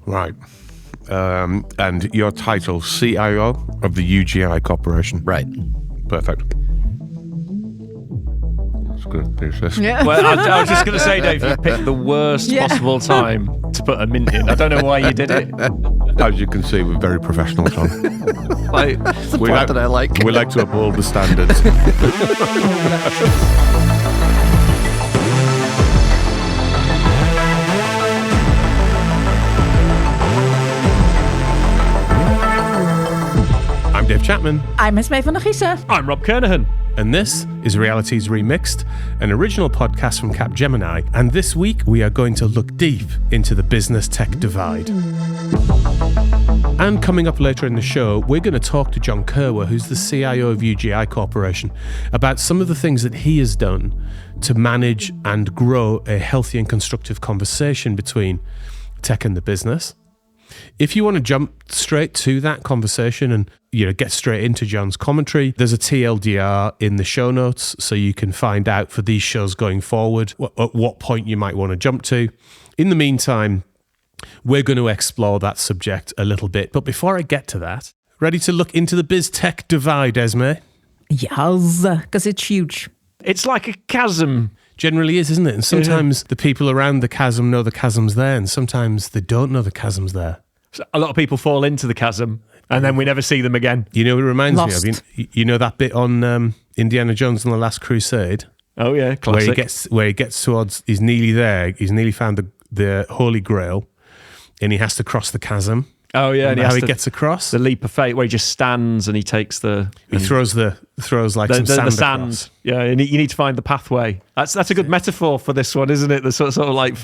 Right. And your title, CIO of the UGI Corporation. Right. Perfect. It's going to finish this. Yeah. Well, I was just going to say, Dave, you picked the worst possible time to put a mint in. I don't know why you did it. As you can see, we're very professional, John. We like. We like to uphold the standards. I'm Dave Chapman. I'm Esmee van der Giezen. I'm Rob Kernahan. And this is Realities Remixed, an original podcast from Capgemini. And this week, we are going to look deep into the business-tech divide. And coming up later in the show, we're going to talk to John Koerwer, who's the CIO of UGI Corporation, about some of the things that he has done to manage and grow a healthy and constructive conversation between tech and the business. If you want to jump straight to that conversation and get straight into John's commentary, there's a TLDR in the show notes, so you can find out for these shows going forward at what point you might want to jump to. In the meantime, we're going to explore that subject a little bit. But before I get to that, ready to look into the biz-tech divide, Esmee? Yes, because it's huge. It's like a chasm. Generally is, isn't it? And sometimes the people around the chasm know the chasm's there, and sometimes they don't know the chasm's there. So a lot of people fall into the chasm, and then we never see them again. You know what it reminds Lost. me of? You know that bit on Indiana Jones and the Last Crusade? Oh, yeah, classic. Where he gets towards, he's nearly there, he's nearly found the Holy Grail, and he has to cross the chasm. Oh, yeah. And how he gets across? The leap of faith, where he just stands and he takes the... He throws some sand across. Yeah, and you need to find the pathway. That's a good metaphor for this one, isn't it? The sort of like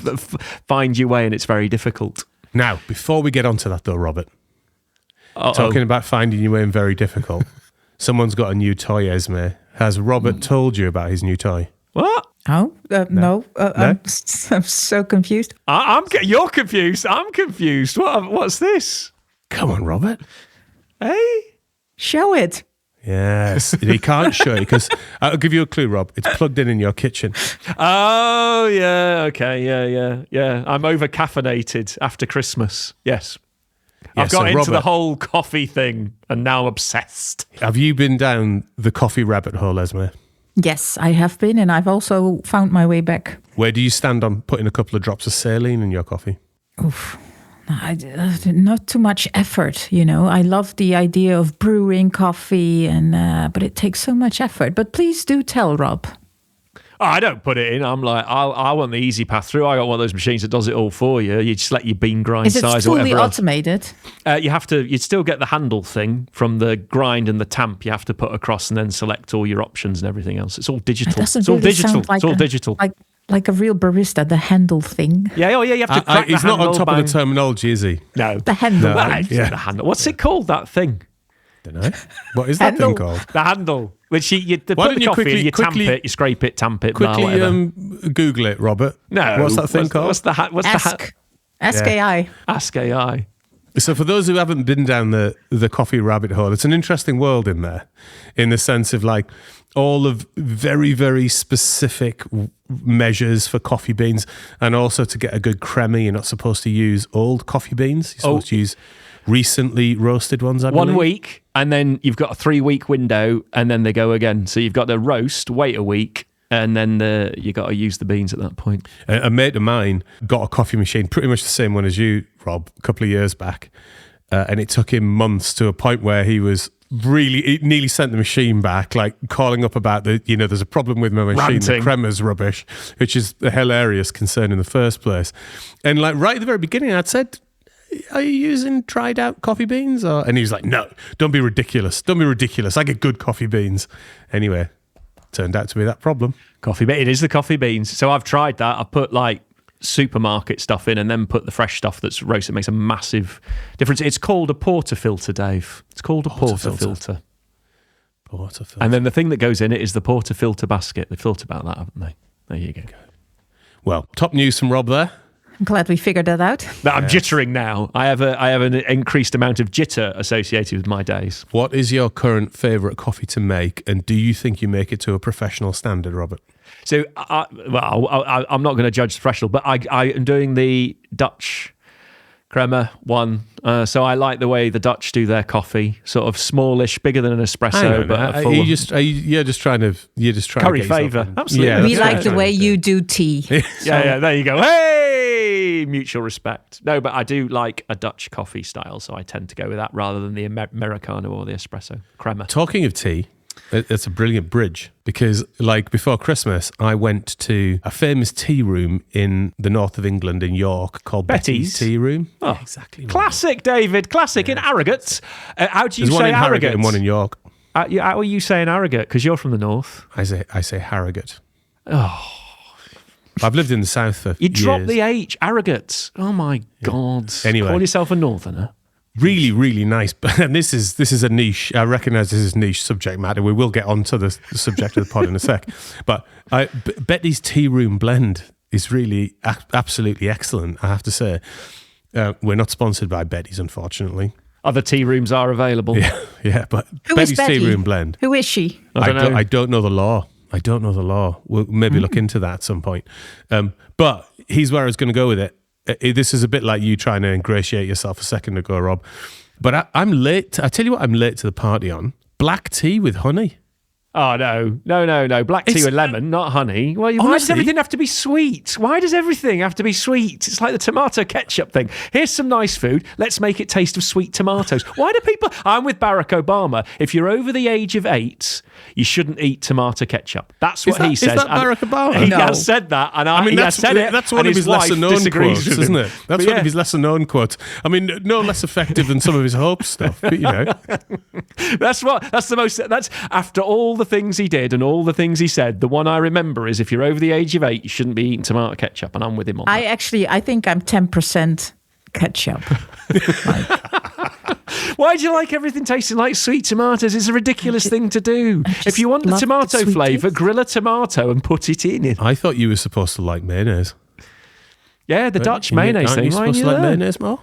find your way, and it's very difficult. Now, before we get onto that though, Robert, talking about finding your way and very difficult, someone's got a new toy, Esmee. Has Robert told you about his new toy? What? Oh, no. I'm so confused. You're confused. I'm confused. What's this? Come on, Robert. Hey? Show it. Yes, he can't show it because I'll give you a clue, Rob. It's plugged in your kitchen. Oh, yeah. Okay. Yeah. I'm over caffeinated after Christmas. Yes. I've got into the whole coffee thing and now I'm obsessed. Have you been down the coffee rabbit hole, Esmee? Yes, I have been, and I've also found my way back. Where do you stand on putting a couple of drops of saline in your coffee? Oof. Not too much effort, I love the idea of brewing coffee, but it takes so much effort. But please do tell Rob. Oh, I don't put it in. I'm like, I want the easy path through. I got one of those machines that does it all for you. You just let your bean grind Is it size or whatever. fully automated? You'd still get the handle thing from the grind and the tamp you have to put across and then select all your options and everything else. It's all digital. It's all digital. Like a real barista, the handle thing. Yeah, you have to crack the he's handle. not on top of the terminology, is he? No. The handle. The handle. What's it called, that thing? Don't know. What is that thing called? The handle. Which you put Why the don't you coffee in, you tamp quickly- it, you scrape it, tamp it, Quickly whatever. Google it, Robert. No. What's that thing called? Ask AI. Ask AI. So for those who haven't been down the coffee rabbit hole, it's an interesting world in there, in the sense of like all of very, very specific measures for coffee beans, and also to get a good crema, you're not supposed to use old coffee beans. You're supposed to use recently roasted ones, I believe. 1 week, and then you've got a 3-week window, and then they go again. So you've got to roast, wait a week, and then you got to use the beans at that point. A mate of mine got a coffee machine, pretty much the same one as you, Rob, a couple of years back. And it took him months to a point where he was he nearly sent the machine back, like calling up about there's a problem with my machine, Ranting. the crema's rubbish, which is a hilarious concern in the first place. And like right at the very beginning, I'd said, are you using dried out coffee beans? And he was like, no, don't be ridiculous. I get good coffee beans. Anyway, turned out to be that problem. It is the coffee beans. So I've tried that. I put like supermarket stuff in and then put the fresh stuff that's roasted. It makes a massive difference. It's called a portafilter, Dave. It's called a portafilter. Portafilter. And then the thing that goes in it is the portafilter basket. They've thought about that, haven't they? There you go. Well, top news from Rob there. I'm glad we figured that out. I'm jittering now. I have an increased amount of jitter associated with my days. What is your current favourite coffee to make, and do you think you make it to a professional standard, Robert? So, I'm not going to judge the professional, but I am doing the Dutch Crema, 1. So I like the way the Dutch do their coffee, sort of smallish, bigger than an espresso, but a full you're just trying to curry favour. Absolutely. Yeah, We that's like the way you do tea. Yeah, there you go. Hey, mutual respect. No, but I do like a Dutch coffee style, so I tend to go with that rather than the Americano or the espresso. Crema. Talking of tea, it's a brilliant bridge because, like, before Christmas, I went to a famous tea room in the north of England in York called Betty's Tea Room. Oh, yeah, exactly. Classic, David. Classic in Harrogate. How do you There's say one in Harrogate Harrogate? and one in York. How are you saying Harrogate? Because you're from the north. I say Harrogate. Oh. I've lived in the south for You drop years. the H, Harrogate. Oh my God. Anyway. Call yourself a northerner. Really, really nice. And this is a niche. I recognise this is niche subject matter. We will get onto the subject of the pod in a sec. But Betty's Tea Room blend is really absolutely excellent, I have to say. We're not sponsored by Betty's, unfortunately. Other tea rooms are available. Yeah, but Who Betty's is Betty? Tea Room blend. Who is she? I don't know. I don't know the law. We'll maybe look into that at some point. But here's where I was going to go with it. This is a bit like you trying to ingratiate yourself a second ago, Rob. But I'm late. I tell you what, I'm late to the party on. Black tea with honey. Oh, no. Black tea with lemon, not honey. Why does Honestly? everything have to be sweet? Why does everything have to be sweet? It's like the tomato ketchup thing. Here's some nice food. Let's make it taste of sweet tomatoes. Why do people... I'm with Barack Obama. If you're over the age of 8, you shouldn't eat tomato ketchup. That's what he says. Is that Barack Obama? He No. has said that. And I mean, he has said it. that's one and of his lesser known disagrees quotes, with isn't him. it? That's But one of his lesser known quotes. I mean, no less effective than some of his Hope stuff, but you know. That's after all the things he did and all the things he said, the one I remember is if you're over the age of 8, you shouldn't be eating tomato ketchup, and I'm with him on that. I think I'm 10% ketchup. Why do you like everything tasting like sweet tomatoes? It's a ridiculous thing to do. If you want the love the tomato sweet flavour, taste. grill a tomato and put it in it. I thought you were supposed to like mayonnaise. Yeah, the Dutch mayonnaise Aren't thing. you Why supposed to like mayonnaise more?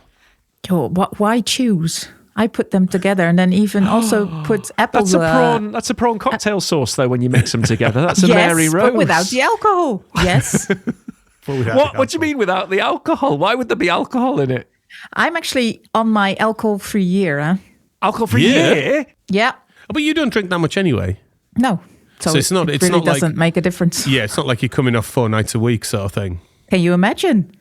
Oh, why choose? I put them together and then even also put apples. That's a prawn cocktail sauce, though, when you mix them together. That's a yes, Mary Rose. but without the alcohol. Yes. What do you mean without the alcohol? Why would there be alcohol in it? I'm actually on my alcohol-free year. Huh? Alcohol-free Yeah. year? Yeah. Oh, but you don't drink that much anyway. No. So it's not- it it's really not like- doesn't make a difference. Yeah, it's not like you're coming off 4 nights a week sort of thing. Can you imagine?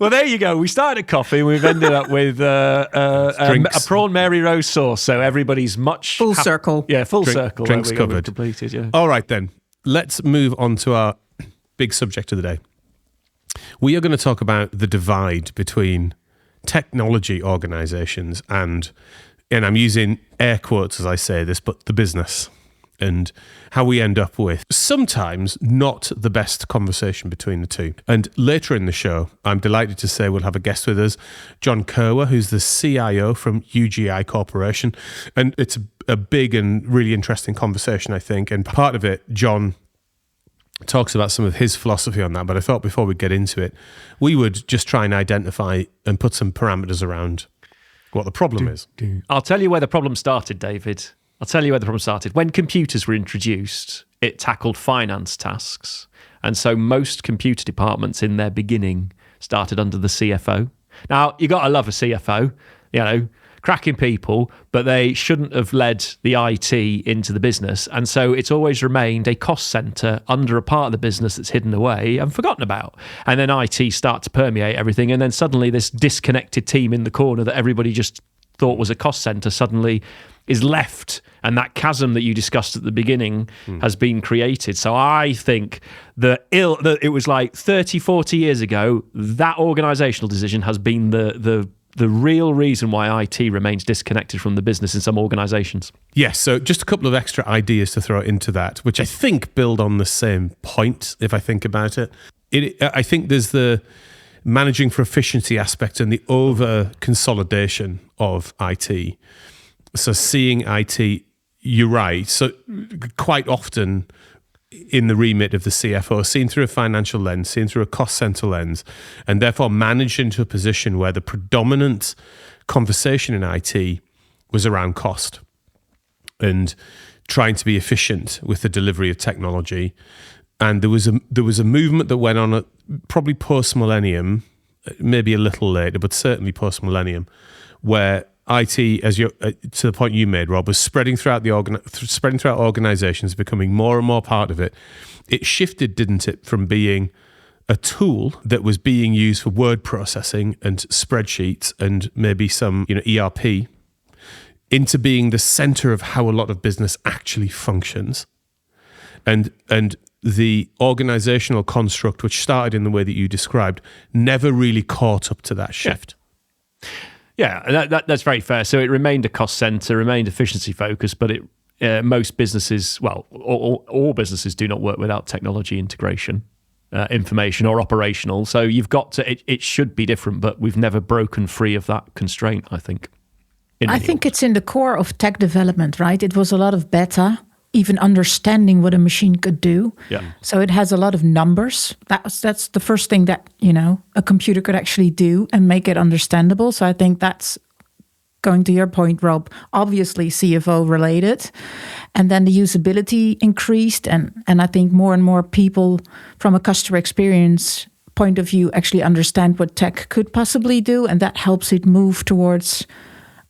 Well, there you go. We started at coffee. We've ended up with a prawn Mary Rose sauce. So everybody's much... Full circle. Yeah, full circle. Drinks There we go. We've covered. completed, yeah. All right, then. Let's move on to our big subject of the day. We are going to talk about the divide between technology organizations and I'm using air quotes as I say this, but the business, and how we end up with sometimes not the best conversation between the two. And later in the show, I'm delighted to say we'll have a guest with us, John Koerwer, who's the CIO from UGI Corporation. And it's a big and really interesting conversation, I think. And part of it, John talks about some of his philosophy on that. But I thought before we get into it, we would just try and identify and put some parameters around what the problem is. I'll tell you where the problem started, David. I'll tell you where the problem started. When computers were introduced, it tackled finance tasks. And so most computer departments in their beginning started under the CFO. Now, you got to love a CFO, you know, cracking people, but they shouldn't have led the IT into the business. And so it's always remained a cost center under a part of the business that's hidden away and forgotten about. And then IT start to permeate everything. And then suddenly this disconnected team in the corner that everybody just thought was a cost center suddenly is left, and that chasm that you discussed at the beginning has been created. So I think that it was like 30, 40 years ago, that organisational decision has been the real reason why IT remains disconnected from the business in some organisations. Yes, so just a couple of extra ideas to throw into that, which I think build on the same point, if I think about it. I think there's the managing for efficiency aspect and the over-consolidation of IT. So seeing IT, you're right. So quite often in the remit of the CFO, seen through a financial lens, seen through a cost center lens, and therefore managed into a position where the predominant conversation in IT was around cost and trying to be efficient with the delivery of technology. And there was a movement that went on at probably post-millennium, maybe a little later, but certainly post-millennium, where IT, as you to the point you made, Rob, was spreading throughout organizations, becoming more and more part of it. It shifted, didn't it, from being a tool that was being used for word processing and spreadsheets and maybe some ERP, into being the center of how a lot of business actually functions. And the organizational construct, which started in the way that you described, never really caught up to that shift. Yeah, that's very fair. So it remained a cost center, remained efficiency focused, but most businesses, all businesses do not work without technology integration, information or operational. So you've got to, it should be different, but we've never broken free of that constraint, I think. I think it's in the core of tech development, right? It was a lot of beta, even understanding what a machine could do. Yeah. So it has a lot of numbers. That's the first thing that, a computer could actually do and make it understandable. So I think that's, going to your point, Rob, obviously CFO related. And then the usability increased. And I think more and more people from a customer experience point of view actually understand what tech could possibly do. And that helps it move towards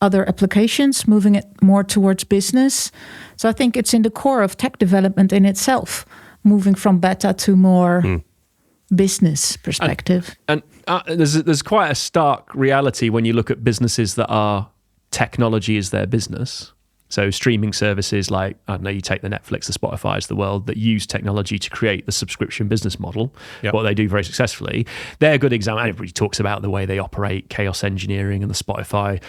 other applications, moving it more towards business. So I think it's in the core of tech development in itself, moving from beta to more business perspective. And there's quite a stark reality when you look at businesses that are technology is their business. So streaming services like, I don't know, you take the Netflix, the Spotify's of the world that use technology to create the subscription business model, what they do very successfully. They're a good example. Everybody talks about the way they operate, chaos engineering and the Spotify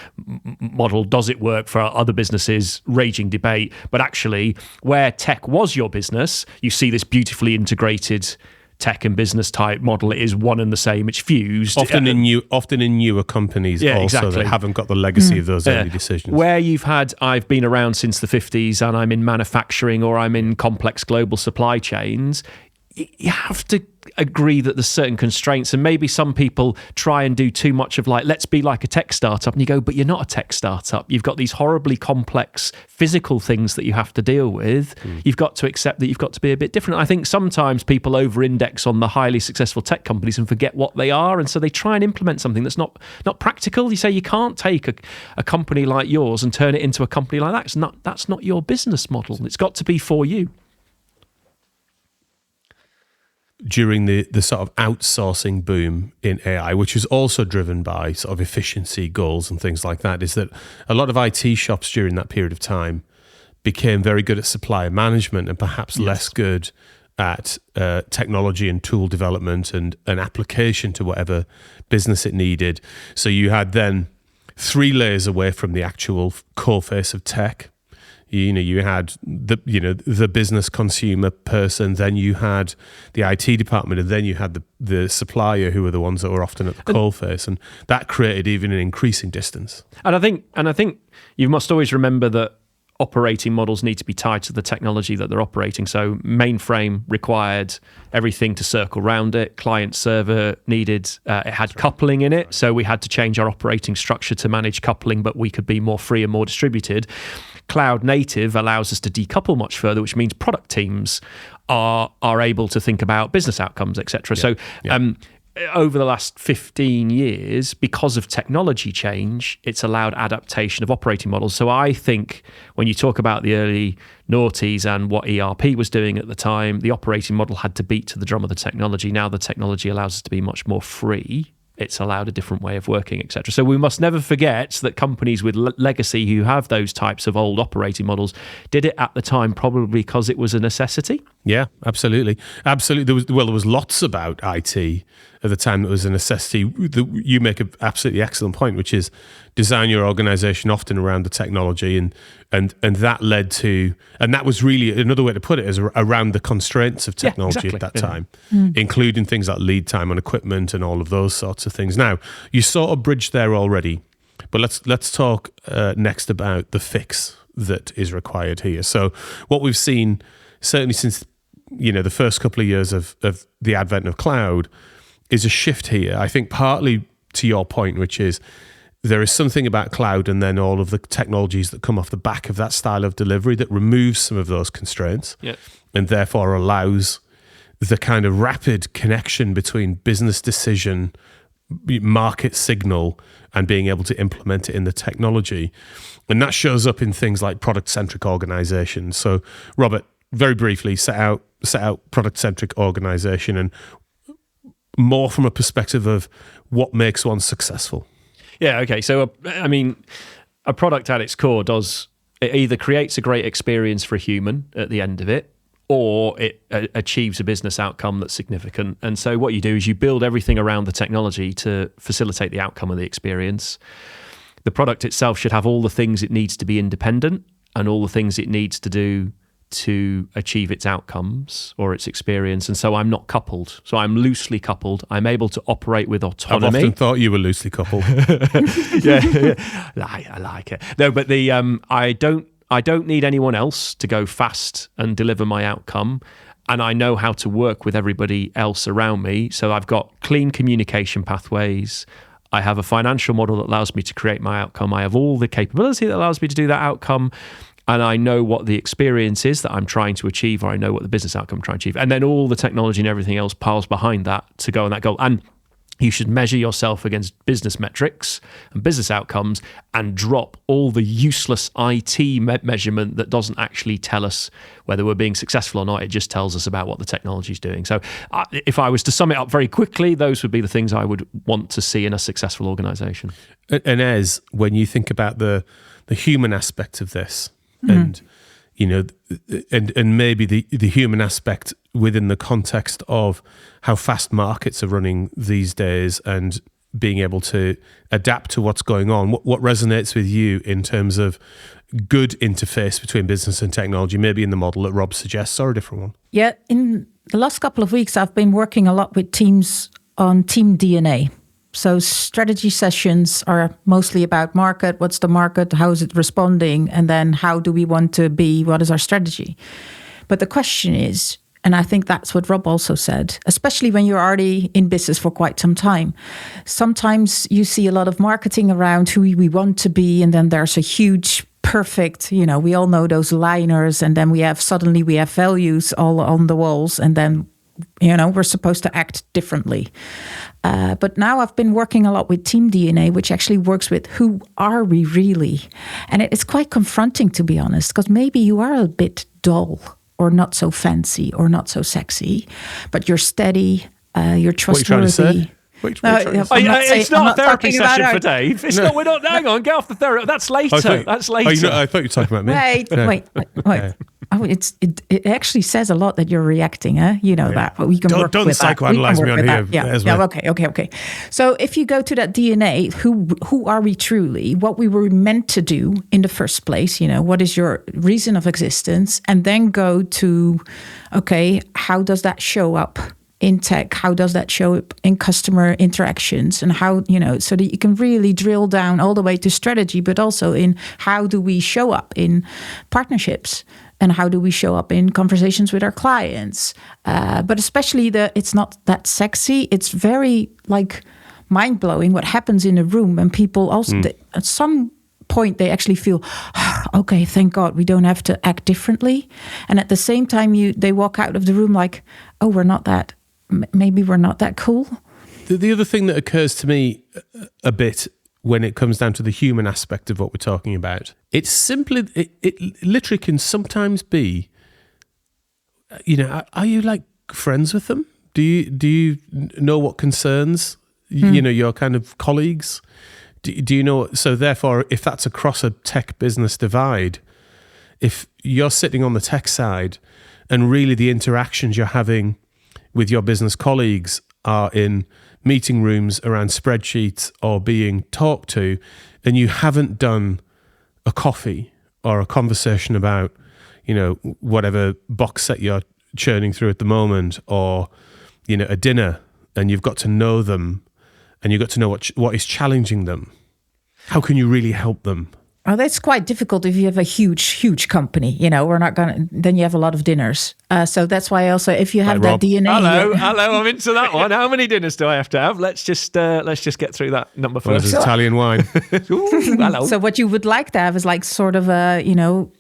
model. Does it work for other businesses? Raging debate. But actually, where tech was your business, you see this beautifully integrated tech and business type model. It is one and the same. It's fused. Often in newer companies also exactly. that haven't got the legacy of those early decisions. Where I've been around since the 50s and I'm in manufacturing or I'm in complex global supply chains, you have to agree that there's certain constraints, and maybe some people try and do too much of let's be like a tech startup, and you go, but you're not a tech startup. You've got these horribly complex physical things that you have to deal with. You've got to accept that you've got to be a bit different. I think sometimes people over-index on the highly successful tech companies and forget what they are, and so they try and implement something that's not practical. You say you can't take a company like yours and turn it into a company like that. That's not your business model. It's got to be for you. During the sort of outsourcing boom in AI, which was also driven by sort of efficiency goals and things like that, is that a lot of IT shops during that period of time became very good at supplier management and perhaps less good at technology and tool development and an application to whatever business it needed. So you had then 3 layers away from the actual core face of tech. You had the business consumer person, then you had the IT department, and then you had the supplier, who were the ones that were often at the coalface, and that created even an increasing distance. And I think you must always remember that operating models need to be tied to the technology that they're operating. So mainframe required everything to circle around it. Client server needed, it had coupling in it. So we had to change our operating structure to manage coupling, but we could be more free and more distributed. Cloud native allows us to decouple much further, which means product teams are able to think about business outcomes, etc. So over the last 15 years, because of technology change, it's allowed adaptation of operating models. So I think when you talk about the early noughties and what ERP was doing at the time, the operating model had to beat to the drum of the technology. Now the technology allows us to be much more free. It's allowed a different way of working, etc. So we must never forget that companies with legacy who have those types of old operating models did it at the time probably because it was a necessity. Yeah, absolutely. Absolutely. There was lots about IT at the time that was a necessity. You make an absolutely excellent point, which is design your organization often around the technology, and that led to, and that was really another way to put it, is around the constraints of technology at that time, including things like lead time on equipment and all of those sorts of things. Now, you sort of bridged there already, but let's talk next about the fix that is required here. So what we've seen, certainly since the first couple of years of the advent of cloud, is a shift here. I think partly to your point, which is there is something about cloud and then all of the technologies that come off the back of that style of delivery that removes some of those constraints and therefore allows the kind of rapid connection between business decision, market signal, and being able to implement it in the technology. And that shows up in things like product-centric organizations. So, Robert, very briefly, set out product-centric organization, and more from a perspective of what makes one successful. Yeah, okay. So, a product at its core it either creates a great experience for a human at the end of it, or it achieves a business outcome that's significant. And so what you do is you build everything around the technology to facilitate the outcome of the experience. The product itself should have all the things it needs to be independent and all the things it needs to do to achieve its outcomes or its experience. And so I'm not coupled. So I'm loosely coupled. I'm able to operate with autonomy. I've often thought you were loosely coupled. yeah. I like it. No, but I don't need anyone else to go fast and deliver my outcome. And I know how to work with everybody else around me. So I've got clean communication pathways. I have a financial model that allows me to create my outcome. I have all the capability that allows me to do that outcome. And I know what the experience is that I'm trying to achieve, or I know what the business outcome I'm trying to achieve. And then all the technology and everything else piles behind that to go on that goal. And you should measure yourself against business metrics and business outcomes and drop all the useless IT measurement that doesn't actually tell us whether we're being successful or not. It just tells us about what the technology is doing. So if I was to sum it up very quickly, those would be the things I would want to see in a successful organization. And as when you think about the human aspect of this, and and maybe the human aspect within the context of how fast markets are running these days and being able to adapt to what's going on, what resonates with you in terms of good interface between business and technology, maybe in the model that Rob suggests or a different one? Yeah, in the last couple of weeks, I've been working a lot with teams on team DNA. So strategy sessions are mostly about market. What's the market? How is it responding? And then how do we want to be? What is our strategy? But the question is, and I think that's what Rob also said, especially when you're already in business for quite some time, sometimes you see a lot of marketing around who we want to be. And then there's a huge perfect, we all know those liners. And then we have values all on the walls. And then we're supposed to act differently. But now I've been working a lot with Team DNA, which actually works with who are we really? And it's quite confronting, to be honest, because maybe you are a bit dull or not so fancy or not so sexy, but you're steady, you're trustworthy. What are you trying to say? It's not a therapy session for Dave. It's not. We're not. Hang on, get off the therapy. That's later. That's later. I thought you were talking about me. Wait. Oh, it actually says a lot that you're reacting. You know that, but we can work with that. Don't psychoanalyze me on here. Yeah. Okay. So if you go to that DNA, who are we truly? What we were meant to do in the first place? What is your reason of existence? And then go to, okay, how does that show up in tech? How does that show up in customer interactions? And how, so that you can really drill down all the way to strategy, but also in how do we show up in partnerships? And how do we show up in conversations with our clients? But especially it's not that sexy. It's very mind-blowing what happens in a room. And people also, at some point, they actually feel, okay, thank God we don't have to act differently. And at the same time, they walk out of the room like, oh, maybe we're not that cool. The other thing that occurs to me a bit when it comes down to the human aspect of what we're talking about, it's simply, it literally can sometimes be, are you friends with them? Do you know what concerns, your kind of colleagues? Do you know? So therefore, if that's across a tech business divide, if you're sitting on the tech side and really the interactions you're having with your business colleagues are in meeting rooms around spreadsheets or being talked to, and you haven't done a coffee or a conversation about, whatever box set you're churning through at the moment, or, a dinner, and you've got to know them and you've got to know what is challenging them. How can you really help them? Oh, that's quite difficult if you have a huge company. Then you have a lot of dinners. So that's why also, if you have Hi, that Rob. DNA. Hello, I'm into that one. How many dinners do I have to have? Let's just get through that number Well, first. there's Italian wine. Ooh, hello. So what you would like to have is like sort of a,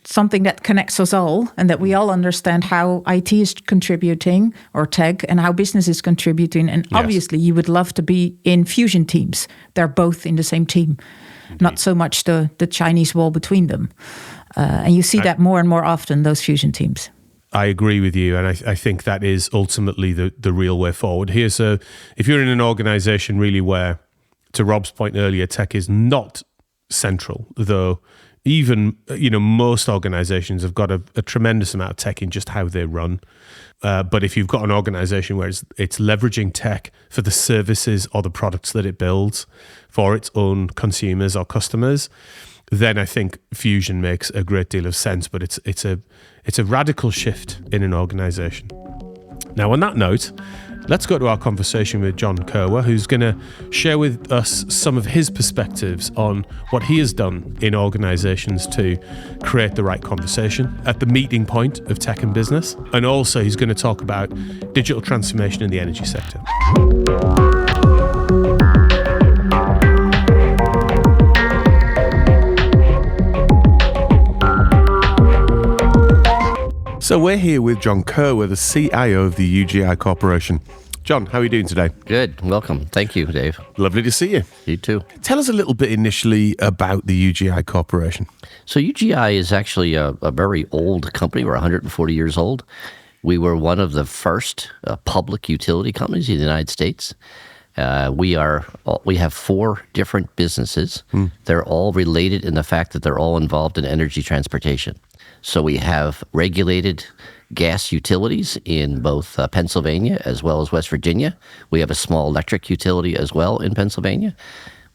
something that connects us all and that we all understand how IT is contributing or tech and how business is contributing. And obviously you would love to be in fusion teams. They're both in the same team, not so much the Chinese wall between them. And you see that more and more often, those fusion teams. I agree with you, and I think that is ultimately the real way forward. If you're in an organization really where, to Rob's point earlier, tech is not central, though even, most organizations have got a tremendous amount of tech in just how they run. But if you've got an organization where it's leveraging tech for the services or the products that it builds for its own consumers or customers, then I think fusion makes a great deal of sense. But it's a radical shift in an organization. Now, on that note, let's go to our conversation with John Koerwer, who's going to share with us some of his perspectives on what he has done in organizations to create the right conversation at the meeting point of tech and business. And also, he's going to talk about digital transformation in the energy sector. So we're here with John Koerwer, the CIO of the UGI Corporation. John, how are you doing today? Good. Welcome. Thank you, Dave. Lovely to see you. You too. Tell us a little bit initially about the UGI Corporation. So UGI is actually a very old company. We're 140 years old. We were one of the first public utility companies in the United States. We have 4 different businesses. They're all related in the fact that they're all involved in energy transportation. So we have regulated gas utilities in both Pennsylvania as well as West Virginia. We have a small electric utility as well in Pennsylvania.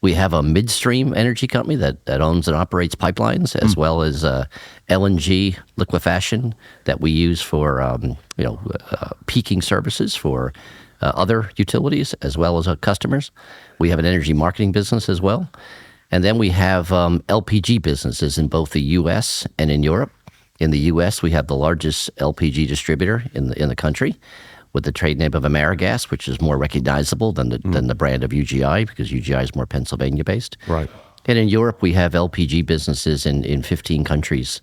We have a midstream energy company that owns and operates pipelines, as well as LNG liquefaction that we use for peaking services for other utilities as well as customers. We have an energy marketing business as well. And then we have LPG businesses in both the U.S. and in Europe. In the U.S., we have the largest LPG distributor in the country, with the trade name of AmeriGas, which is more recognizable than the brand of UGI, because UGI is more Pennsylvania-based. Right. And in Europe, we have LPG businesses in 15 countries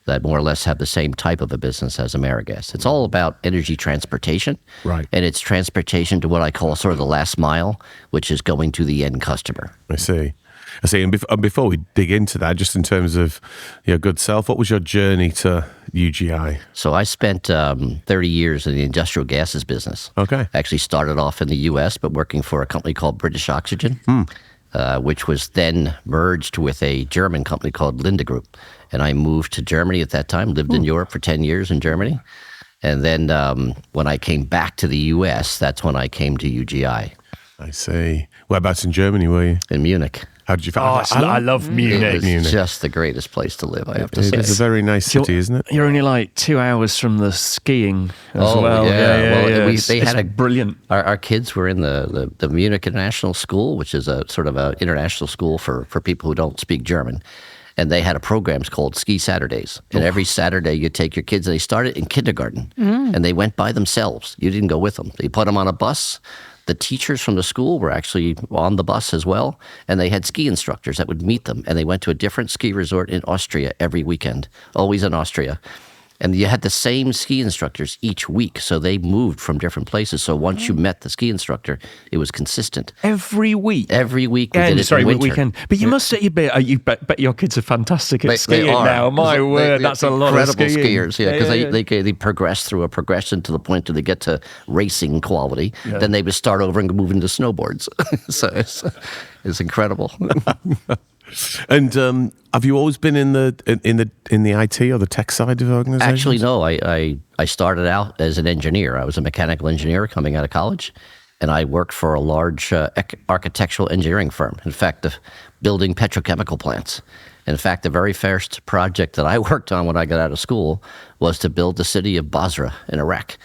that more or less have the same type of a business as AmeriGas. It's all about energy transportation. Right. And it's transportation to what I call sort of the last mile, which is going to the end customer. I see. And before we dig into that, just in terms of your good self, what was your journey to UGI? So I spent 30 years in the industrial gases business. Okay. Actually started off in the U.S., but working for a company called British Oxygen, which was then merged with a German company called Linde Group. And I moved to Germany at that time, lived in Europe for 10 years in Germany. And then when I came back to the U.S., that's when I came to UGI. I see. Whereabouts in Germany were you? In Munich. How did you find it? I love Munich. It's just the greatest place to live, I have to say. It's a very nice city, isn't it? You're only like 2 hours from the skiing as Oh, well. yeah. Well, they It's had a brilliant. Our kids were in the Munich International School, which is a sort of an international school for people who don't speak German. And they had a program called Ski Saturdays. And every Saturday you take your kids, and they started in kindergarten. And they went by themselves. You didn't go with them. They put them on a bus. The teachers from the school were actually on the bus as well, and they had ski instructors that would meet them, and they went to a different ski resort in Austria every weekend, always in Austria. And you had the same ski instructors each week, so they moved from different places. So once you met the ski instructor, it was consistent. Every week. Every week we did it in winter. Weekend. But you must say you bet your kids are fantastic at They skiing are. now. My word, that's a lot of skiing. Incredible skiers, because they progress through a progression to the point that they get to racing quality. Yeah. Then they would start over and move into snowboards. So it's incredible. And have you always been in the IT or the tech side of organizations? Actually, no. I started out as an engineer. I was a mechanical engineer coming out of college, and I worked for a large architectural engineering firm. In fact, building petrochemical plants. In fact, the very first project that I worked on when I got out of school was to build the city of Basra in Iraq,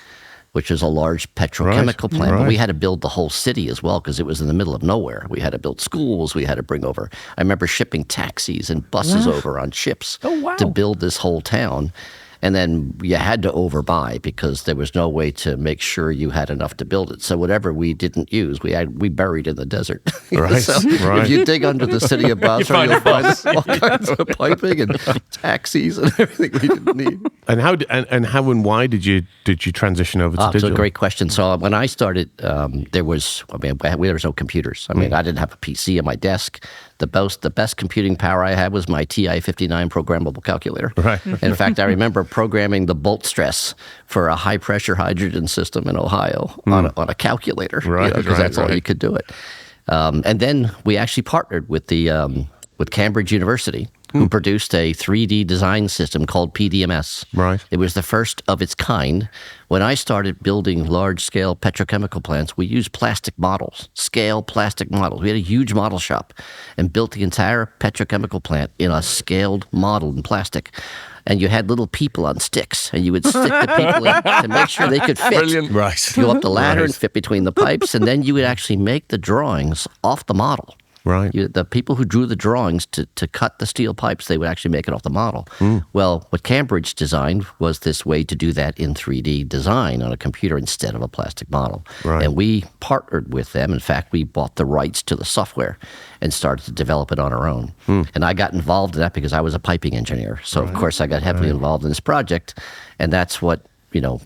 which is a large petrochemical plant. Right. But we had to build the whole city as well because it was in the middle of nowhere. We had to build schools. We had to bring over, I remember shipping taxis and buses over on ships to build this whole town. And then you had to overbuy because there was no way to make sure you had enough to build it. So whatever we didn't use, we buried in the desert. Right. So if you dig under the city of Basra, you'll find all kinds of piping and taxis and everything we didn't need. And how and why did you transition over to That's digital? a great question. So when I started, there was no computers. I mean, I didn't have a PC at my desk. The best computing power I had was my TI-59 programmable calculator. Right. In fact, I remember programming the bolt stress for a high-pressure hydrogen system in Ohio on a calculator, Right, because that's all right. you could do it. And then we actually partnered with with Cambridge University, who produced a 3D design system called PDMS. Right. It was the first of its kind. When I started building large-scale petrochemical plants, we used plastic models, scale plastic models. We had a huge model shop and built the entire petrochemical plant in a scaled model in plastic. And you had little people on sticks, and you would stick the people in to make sure they could fit. Brilliant. Right. Go up the ladder and fit between the pipes, and then you would actually make the drawings off the model. Right. The people who drew the drawings to cut the steel pipes, they would actually make it off the model. Well, what Cambridge designed was this way to do that in 3D design on a computer instead of a plastic model. Right. And we partnered with them. In fact, we bought the rights to the software and started to develop it on our own. And I got involved in that because I was a piping engineer. So, of course, I got heavily involved in this project. And that's what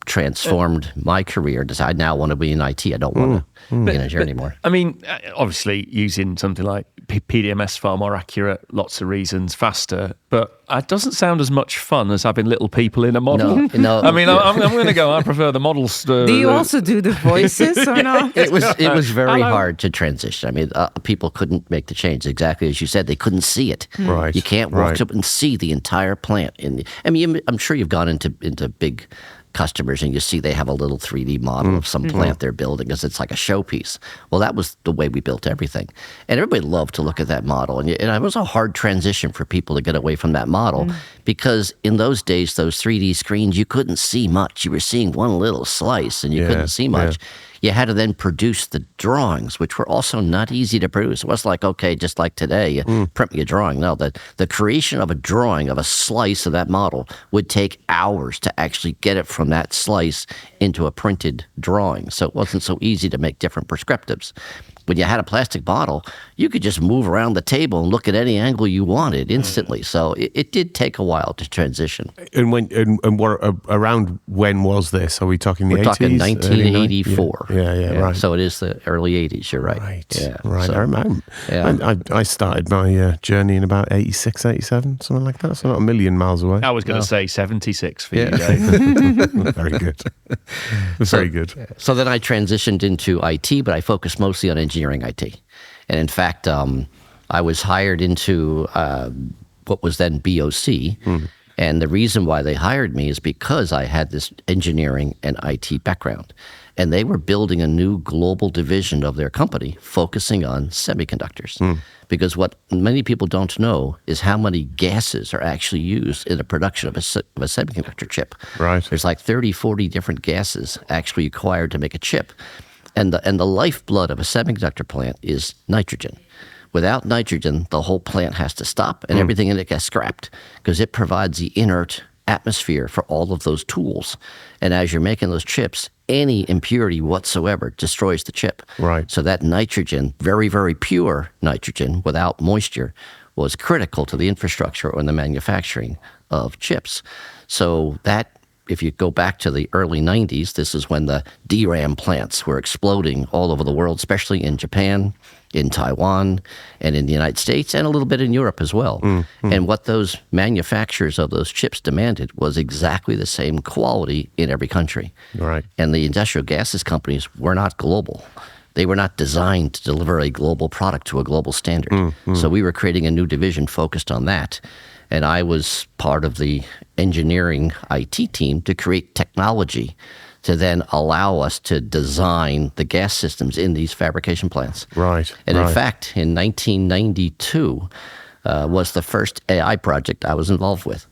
transformed my career. I now want to be in IT. I don't want to be an engineer anymore. I mean, obviously, using something like PDMS far more accurate, lots of reasons, faster, but it doesn't sound as much fun as having little people in a model. No, I mean, I'm going to go, I prefer the models. Do you also do the voices or not? It was very hard to transition. I mean, people couldn't make the change. Exactly as you said, they couldn't see it. Right. You can't walk up and see the entire plant. I'm sure you've gone into big customers and you see they have a little 3D model of some plant they're building because it's like a showpiece. Well, that was the way we built everything. And everybody loved to look at that model. And it was a hard transition for people to get away from that model because in those days, those 3D screens, you couldn't see much. You were seeing one little slice and you couldn't see much. You had to then produce the drawings, which were also not easy to produce. It wasn't like, okay, just like today, you print me a drawing. No, the creation of a drawing of a slice of that model would take hours to actually get it from that slice into a printed drawing. So it wasn't so easy to make different prescriptives. When you had a plastic bottle, you could just move around the table and look at any angle you wanted instantly. So it did take a while to transition. And around when was this? Are we talking the 80s? We're talking 1984. Yeah, right. So it is the early 80s, you're right. Right, Yeah. right. So, I remember. I started my journey in about 86, 87, something like that. So not a million miles away. I was going to say 76 for you, Dave. Very good. Very good. So then I transitioned into IT, but I focused mostly on engineering IT. And in fact, I was hired into what was then BOC. And the reason why they hired me is because I had this engineering and IT background. And they were building a new global division of their company focusing on semiconductors. Because what many people don't know is how many gases are actually used in the production of a semiconductor chip. Right. There's like 30, 40 different gases actually required to make a chip. And the lifeblood of a semiconductor plant is nitrogen. Without nitrogen, the whole plant has to stop and everything in it gets scrapped because it provides the inert atmosphere for all of those tools. And as you're making those chips, any impurity whatsoever destroys the chip. Right. So that nitrogen, very, very pure nitrogen without moisture, was critical to the infrastructure or the manufacturing of chips. So that, if you go back to the early 90s, this is when the DRAM plants were exploding all over the world, especially in Japan, in Taiwan, and in the United States, and a little bit in Europe as well. And what those manufacturers of those chips demanded was exactly the same quality in every country. Right. And the industrial gases companies were not global. They were not designed to deliver a global product to a global standard. So we were creating a new division focused on that. And I was part of the engineering IT team to create technology to then allow us to design the gas systems in these fabrication plants. Right. And in fact, in 1992 was the first AI project I was involved with.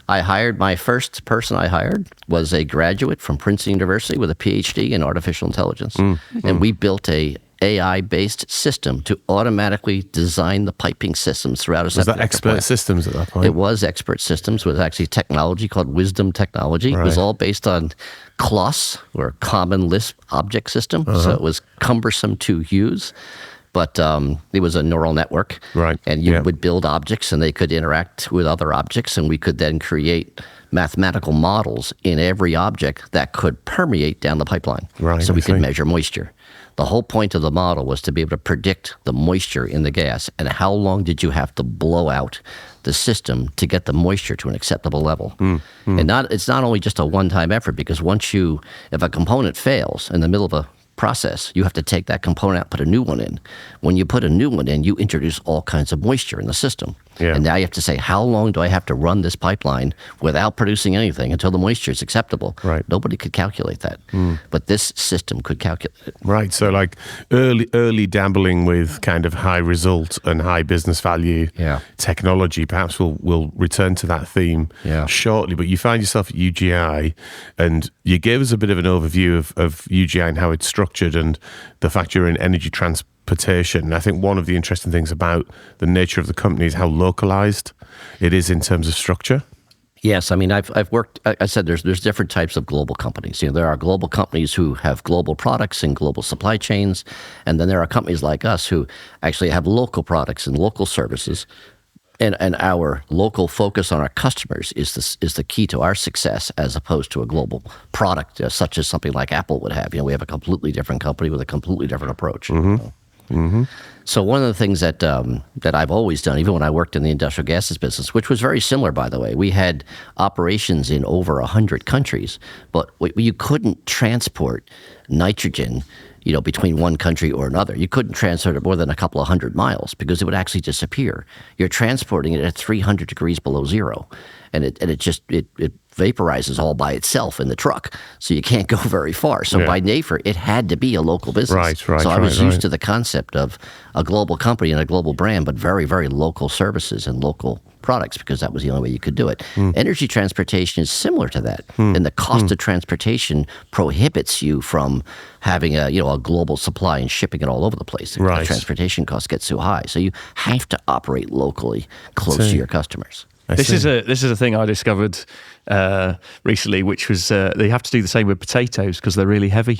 My first person I hired was a graduate from Princeton University with a PhD in artificial intelligence. And we built a AI-based system to automatically design the piping systems throughout a septic. Was that Expert Systems at that point? It was Expert Systems. It was actually technology called Wisdom Technology. Right. It was all based on CLOS, or Common Lisp Object System. So it was cumbersome to use. But it was a neural network. Right. And you would build objects, and they could interact with other objects, and we could then create mathematical models in every object that could permeate down the pipeline. Right. So we could measure moisture. The whole point of the model was to be able to predict the moisture in the gas and how long did you have to blow out the system to get the moisture to an acceptable level. And it's not only just a one-time effort, because if a component fails in the middle of a process, you have to take that component out, put a new one in. When you put a new one in, you introduce all kinds of moisture in the system. Yeah. And now you have to say, how long do I have to run this pipeline without producing anything until the moisture is acceptable? Right. Nobody could calculate that. But this system could calculate it. Right. So like early dabbling with kind of high result and high business value technology. Perhaps we'll return to that theme shortly. But you find yourself at UGI, and you gave us a bit of an overview of UGI and how it's structured and the fact you're in energy transportation. I think one of the interesting things about the nature of the company is how localized it is in terms of structure. Yes, I mean, I've worked. I said there's different types of global companies. There are global companies who have global products and global supply chains, and then there are companies like us who actually have local products and local services. And our local focus on our customers is the key to our success, as opposed to a global product such as something like Apple would have. We have a completely different company with a completely different approach. So one of the things that I've always done, even when I worked in the industrial gases business, which was very similar, by the way, we had operations in over 100 countries, but you couldn't transport nitrogen between one country or another. You couldn't transport it more than a couple of 100 miles because it would actually disappear. You're transporting it at 300 degrees below zero, and it vaporizes all by itself in the truck, so you can't go very far. So by nature, it had to be a local business. Right. So I was used to the concept of a global company and a global brand, but very, very local services and local products, because that was the only way you could do it. Energy transportation is similar to that, and the cost of transportation prohibits you from having a global supply and shipping it all over the place. Right. The transportation costs get too high, so you have to operate locally, close to your customers. This is a thing I discovered recently, which was they have to do the same with potatoes because they're really heavy.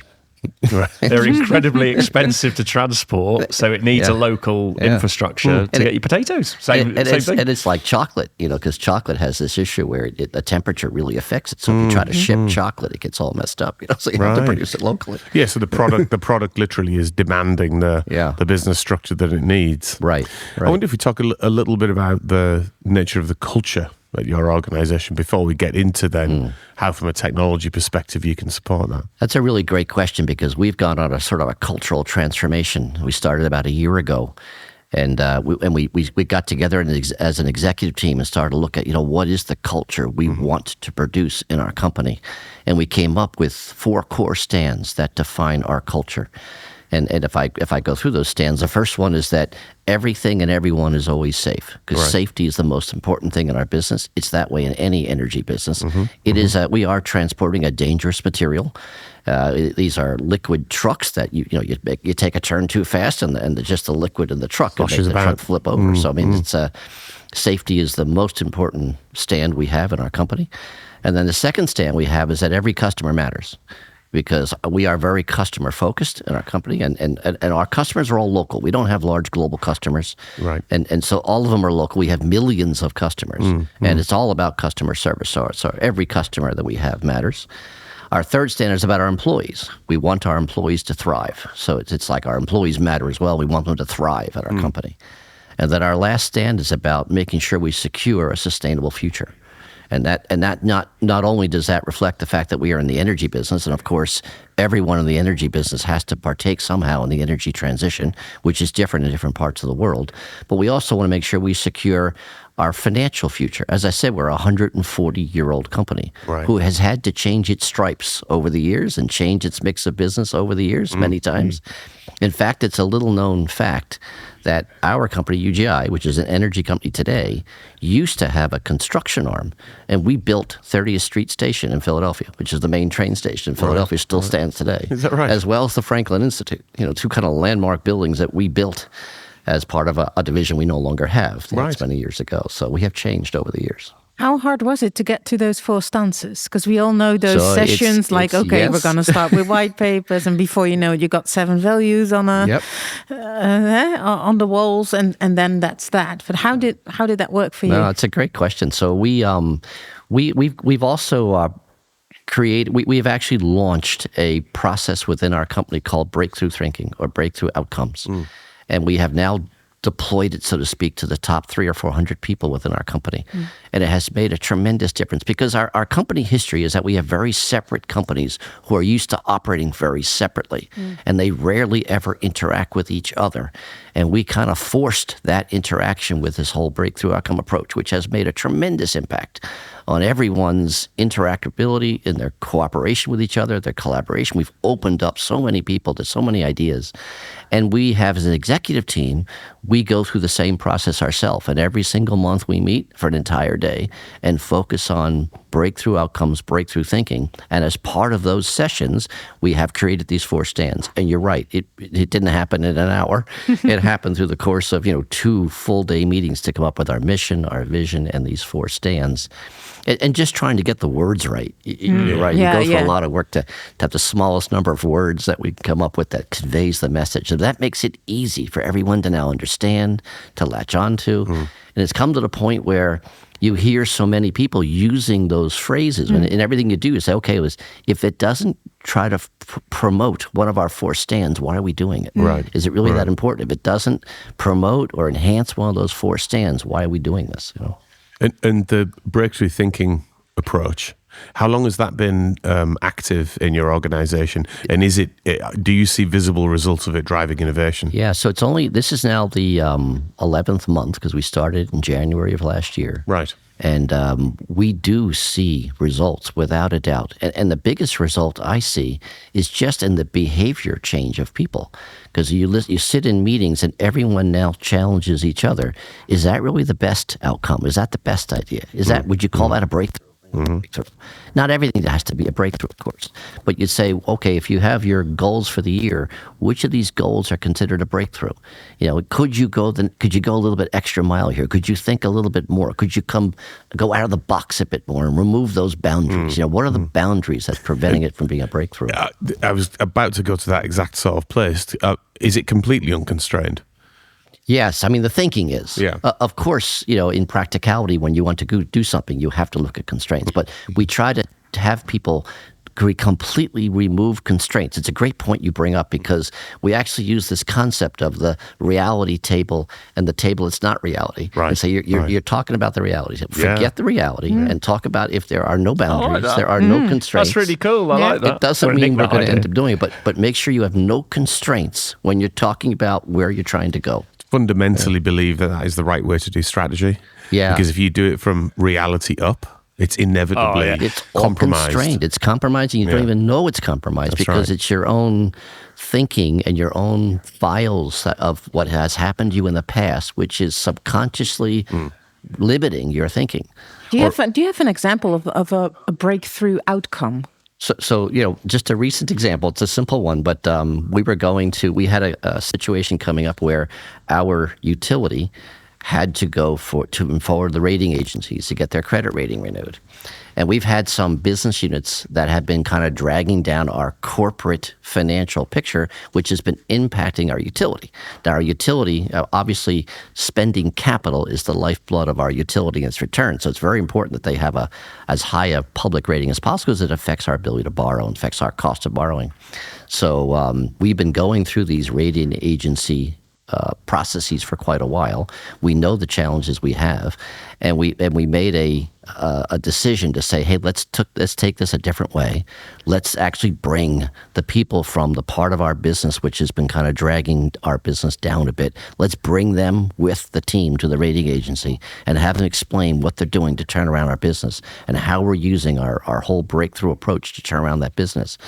Right. They're incredibly expensive to transport, so it needs a local infrastructure to get your potatoes. Same thing. And it's like chocolate, because chocolate has this issue where the temperature really affects it. So if you try to ship chocolate, it gets all messed up. So you have to produce it locally. Yeah. So the product literally is demanding the business structure that it needs. Right. I wonder if we talk a little bit about the nature of the culture at your organization before we get into then how, from a technology perspective, you can support that. That's a really great question, because we've gone on a sort of a cultural transformation. We started about a year ago, and we got together as an executive team and started to look at what is the culture we want to produce in our company, and we came up with 4 core stands that define our culture. And if I go through those stands, the first one is that everything and everyone is always safe, because safety is the most important thing in our business. It's that way in any energy business. It is we are transporting a dangerous material. These are liquid trucks that you take a turn too fast, and just the liquid in the truck can make the truck flip over. So I mean, it's safety is the most important stand we have in our company. And then the second stand we have is that every customer matters, because we are very customer focused in our company, and our customers are all local. We don't have large global customers. Right. And so all of them are local. We have millions of customers, and it's all about customer service. So every customer that we have matters. Our third standard is about our employees. We want our employees to thrive. So it's like our employees matter as well. We want them to thrive at our company. And then our last stand is about making sure we secure a sustainable future. And that not only does that reflect the fact that we are in the energy business, and of course, everyone in the energy business has to partake somehow in the energy transition, which is different in different parts of the world, but we also want to make sure we secure our financial future. As I said, we're a 140-year-old company who has had to change its stripes over the years and change its mix of business over the years many times. In fact, it's a little-known fact that our company, UGI, which is an energy company today, used to have a construction arm, and we built 30th Street Station in Philadelphia, which is the main train station in Philadelphia, still stands stands today. Is that right? As well as the Franklin Institute, two kind of landmark buildings that we built as part of a division we no longer have. That's many years ago. So we have changed over the years. How hard was it to get to those 4 stances? Because we all know those sessions it's okay, we're going to start with white papers, and before you know it, you got 7 values on on the walls, and then that's that. But how did that work for you? No, it's a great question. So we've also created. We've actually launched a process within our company called breakthrough thinking or breakthrough outcomes, and we have now deployed it, so to speak, to the top 300 or 400 people within our company. And it has made a tremendous difference because our company history is that we have very separate companies who are used to operating very separately, and they rarely ever interact with each other. And we kind of forced that interaction with this whole breakthrough outcome approach, which has made a tremendous impact on everyone's interactability in their cooperation with each other, their collaboration. We've opened up so many people to so many ideas. And we have, as an executive team, we go through the same process ourselves. And every single month we meet for an entire day and focus on breakthrough outcomes, breakthrough thinking. And as part of those sessions, we have created these 4 stands. And you're right, it didn't happen in an hour. It happened through the course of 2 full-day meetings to come up with our mission, our vision, and these 4 stands. And just trying to get the words right. You're right. Yeah, you go through a lot of work to have the smallest number of words that we come up with that conveys the message. So that makes it easy for everyone to now understand, to latch onto. And it's come to the point where you hear so many people using those phrases. And everything you do, you say, okay, if it doesn't try to promote one of our 4 stands, why are we doing it? Right. Is it really that important? If it doesn't promote or enhance one of those 4 stands, why are we doing this? And the breakthrough thinking approach, how long has that been active in your organization? And do you see visible results of it driving innovation? Yeah, so this is now the 11th month because we started in January of last year. Right. And we do see results without a doubt. And the biggest result I see is just in the behavior change of people. Because you sit in meetings and everyone now challenges each other. Is that really the best outcome? Is that the best idea? Would you call that a breakthrough? Not everything has to be a breakthrough, of course. But you'd say, okay, if you have your goals for the year, which of these goals are considered a breakthrough? Could you go a little bit extra mile here? Could you think a little bit more? Could you go out of the box a bit more and remove those boundaries? What are the boundaries that's preventing it from being a breakthrough? I was about to go to that exact sort of place. Is it completely unconstrained? Yes, I mean, the thinking is. Yeah. Of course, in practicality, when you want to go do something, you have to look at constraints. But we try to have people completely remove constraints. It's a great point you bring up because we actually use this concept of the reality table and the table it's not reality. Right. And so you're talking about the reality. Forget the reality and talk about if there are no boundaries, there are no constraints. That's really cool. I like that. It doesn't mean we're going to end up doing it, but make sure you have no constraints when you're talking about where you're trying to go. Fundamentally believe that is the right way to do strategy. Yeah. Because if you do it from reality up, it's inevitably It's all compromised. constrained. It's compromising. You don't even know it's compromised because it's your own thinking and your own files of what has happened to you in the past, which is subconsciously limiting your thinking. Do you have an example of a breakthrough outcome? So just a recent example. It's a simple one, but we had a situation coming up where our utility had to go forward the rating agencies to get their credit rating renewed. And we've had some business units that have been kind of dragging down our corporate financial picture, which has been impacting our utility. Now, our utility, obviously, spending capital is the lifeblood of our utility and its return. So it's very important that they have as high a public rating as possible because it affects our ability to borrow and affects our cost of borrowing. So we've been going through these rating agency processes for quite a while. We know the challenges we have, and we made a decision to say, hey, let's take this a different way. Let's actually bring the people from the part of our business which has been kind of dragging our business down a bit. Let's bring them with the team to the rating agency and have them explain what they're doing to turn around our business and how we're using our whole breakthrough approach to turn around that business.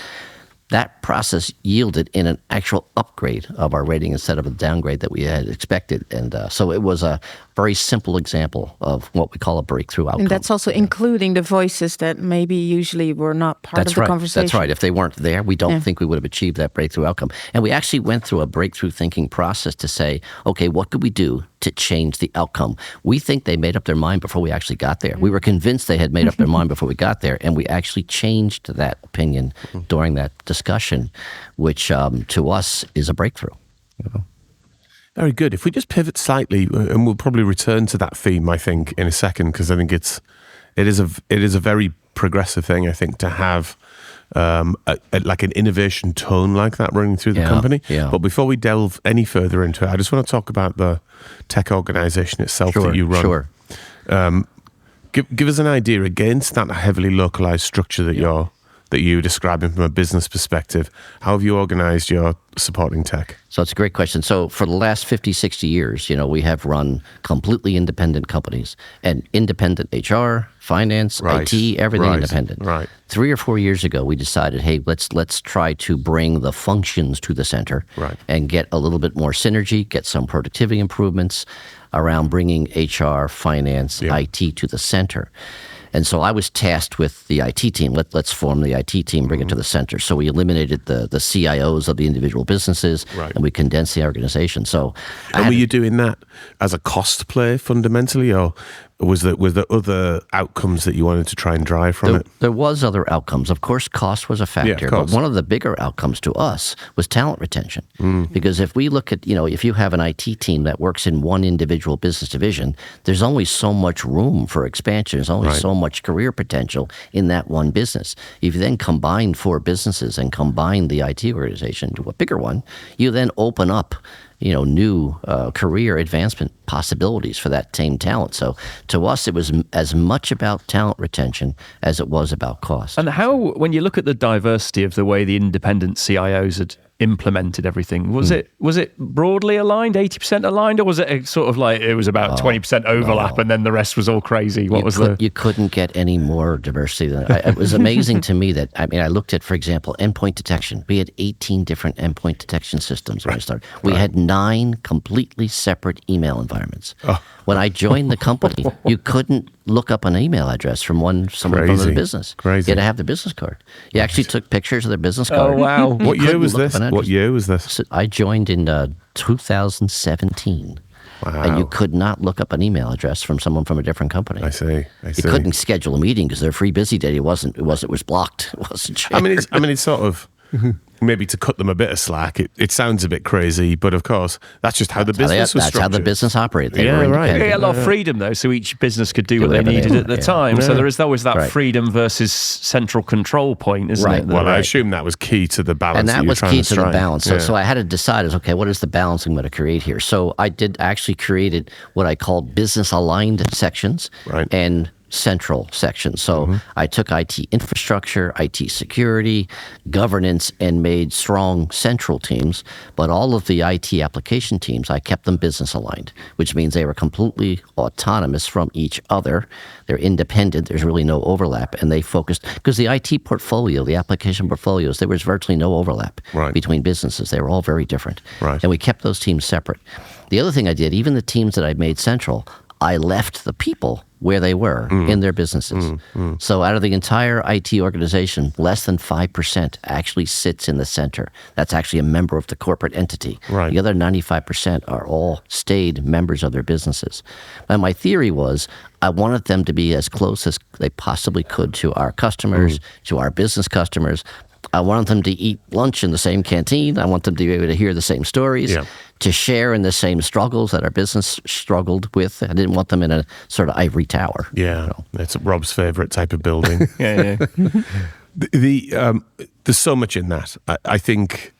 that process yielded in an actual upgrade of our rating instead of a downgrade that we had expected. And so it was a very simple example of what we call a breakthrough outcome. And that's also including the voices that maybe usually were not part of the conversation. That's right. If they weren't there, we don't think we would have achieved that breakthrough outcome. And we actually went through a breakthrough thinking process to say, okay, what could we do to change the outcome? We think they made up their mind before we actually got there. We were convinced they had made up their mind before we got there, and we actually changed that opinion during that discussion, which to us is a breakthrough. Very good. If we just pivot slightly, and we'll probably return to that theme, I think, in a second, because I think it is a very progressive thing, I think, to have like an innovation tone like that running through the company. Yeah. But before we delve any further into it, I just want to talk about the tech organization itself that you run. Sure. Give us an idea against that heavily localized structure that you're describing from a business perspective. How have you organized your supporting tech? So it's a great question. So for the last 50, 60 years, we have run completely independent companies and independent HR, finance, IT, everything independent. Right. 3 or 4 years ago, we decided, hey, let's try to bring the functions to the center and get a little bit more synergy, get some productivity improvements around bringing HR, finance, IT to the center. And so I was tasked with the IT team. Let's form the IT team, bring it to the center. So we eliminated the CIOs of the individual businesses, and we condensed the organization. So, were you doing that as a cost play fundamentally, or was there other outcomes that you wanted to try and drive from it? There was other outcomes. Of course, cost was a factor, but one of the bigger outcomes to us was talent retention. Because if we look at, if you have an IT team that works in one individual business division, there's only so much room for expansion. There's only so much career potential in that one business. If you then combine 4 businesses and combine the IT organization to a bigger one, you then open up new career advancement possibilities for that same talent. So to us, it was as much about talent retention as it was about cost. And how, when you look at the diversity of the way the independent CIOs had implemented everything, was it broadly aligned, 80% aligned, or was it sort of like it was about 20% overlap and then the rest was all crazy? You couldn't get any more diversity than it was amazing to me that, I looked at, for example, endpoint detection. We had 18 different endpoint detection systems when I started. We had 9 completely separate email environments. When I joined the company, you couldn't look up an email address from someone from the business. Crazy. You had to have the business card. You actually took pictures of their business card. Oh, wow. What year was this? So I joined in 2017. Wow. And you could not look up an email address from someone from a different company. I see. You couldn't schedule a meeting because their free busy day it was blocked. It wasn't shared. It's sort of maybe to cut them a bit of slack. It sounds a bit crazy, but of course that's just how the business was structured. That's how the business operated. They were independent. They had a lot of freedom though, so each business could do what they needed at the time. Yeah. So there is always that freedom versus central control point, isn't it? Well, I assume that was key to the balance. And that was key to the balance. So I had to decide, what is the balance I'm going to create here? So I actually created what I called business aligned sections and central sections. So I took IT infrastructure, IT security, governance, and made strong central teams. But all of the IT application teams, I kept them business aligned, which means they were completely autonomous from each other. They're independent. There's really no overlap. And they focused, because the IT portfolio, the application portfolios, there was virtually no overlap between businesses. They were all very different. And we kept those teams separate. The other thing I did, even the teams that I made central, I left the people where they were in their businesses. So out of the entire IT organization, less than 5% actually sits in the center. That's actually a member of the corporate entity. The other 95% are all stayed members of their businesses. And my theory was I wanted them to be as close as they possibly could to our customers, to our business customers. I wanted them to eat lunch in the same canteen. I want them to be able to hear the same stories, to share in the same struggles that our business struggled with. I didn't want them in a sort of ivory tower. That's Rob's favorite type of building. There's so much in that. I think,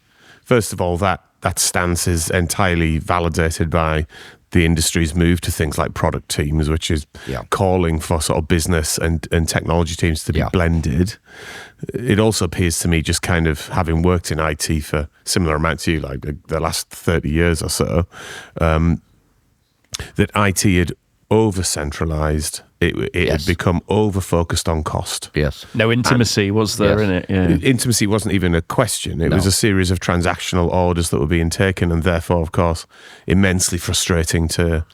first of all, that stance is entirely validated by the industry's move to things like product teams, which is calling for sort of business and technology teams to be blended. It also appears to me, just kind of having worked in IT for similar amounts to you, like the last 30 years or so, that IT had over-centralized. It had become over-focused on cost. Yes. No intimacy was there in it. Yeah. Intimacy wasn't even a question. It was a series of transactional orders that were being taken, and therefore, of course, immensely frustrating to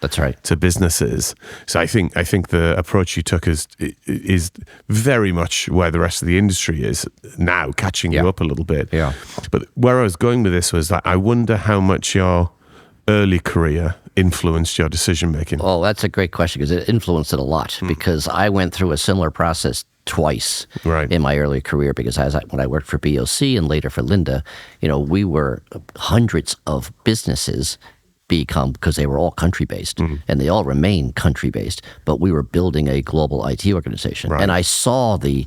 businesses. So I think the approach you took is very much where the rest of the industry is now, catching you up a little bit. Yeah. But where I was going with this was that I wonder how much your early career influenced your decision making. Oh, that's a great question, because it influenced it a lot, because I went through a similar process twice in my early career, because when I worked for BOC and later for Linda, we were hundreds of businesses because they were all country-based, and they all remain country-based, but we were building a global IT organization. And I saw the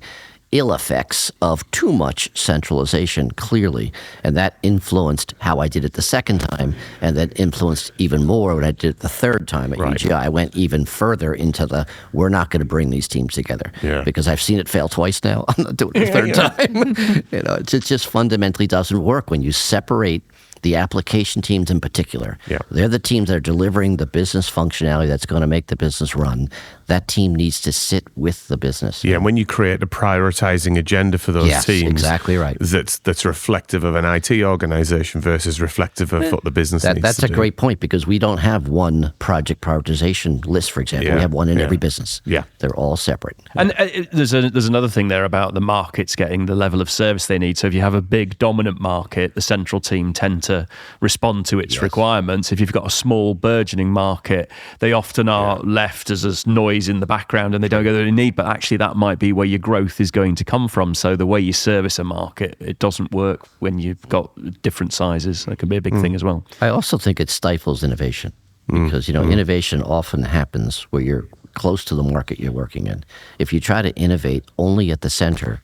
ill effects of too much centralization clearly, and that influenced how I did it the second time, and that influenced even more when I did it the third time at UGI. I went even further into we're not going to bring these teams together, because I've seen it fail twice now. I'm not doing it the third time. It just fundamentally doesn't work when you separate the application teams in particular. They're the teams that are delivering the business functionality that's going to make the business run. That team needs to sit with the business. Yeah, and when you create a prioritizing agenda for those teams, exactly right. That's reflective of an IT organization versus reflective of what the business needs that's to a do. great point, because we don't have one project prioritization list, for example. We have one in every business. They're all separate. And there's another thing there about the markets getting the level of service they need. So if you have a big dominant market, the central team tend to respond to its requirements. If you've got a small burgeoning market, they often are left as noise in the background, and they don't get what they need, but actually that might be where your growth is going to come from. So the way you service a market, it doesn't work when you've got different sizes. That can be a big thing as well. I also think it stifles innovation, because innovation often happens where you're close to the market you're working in. If you try to innovate only at the center,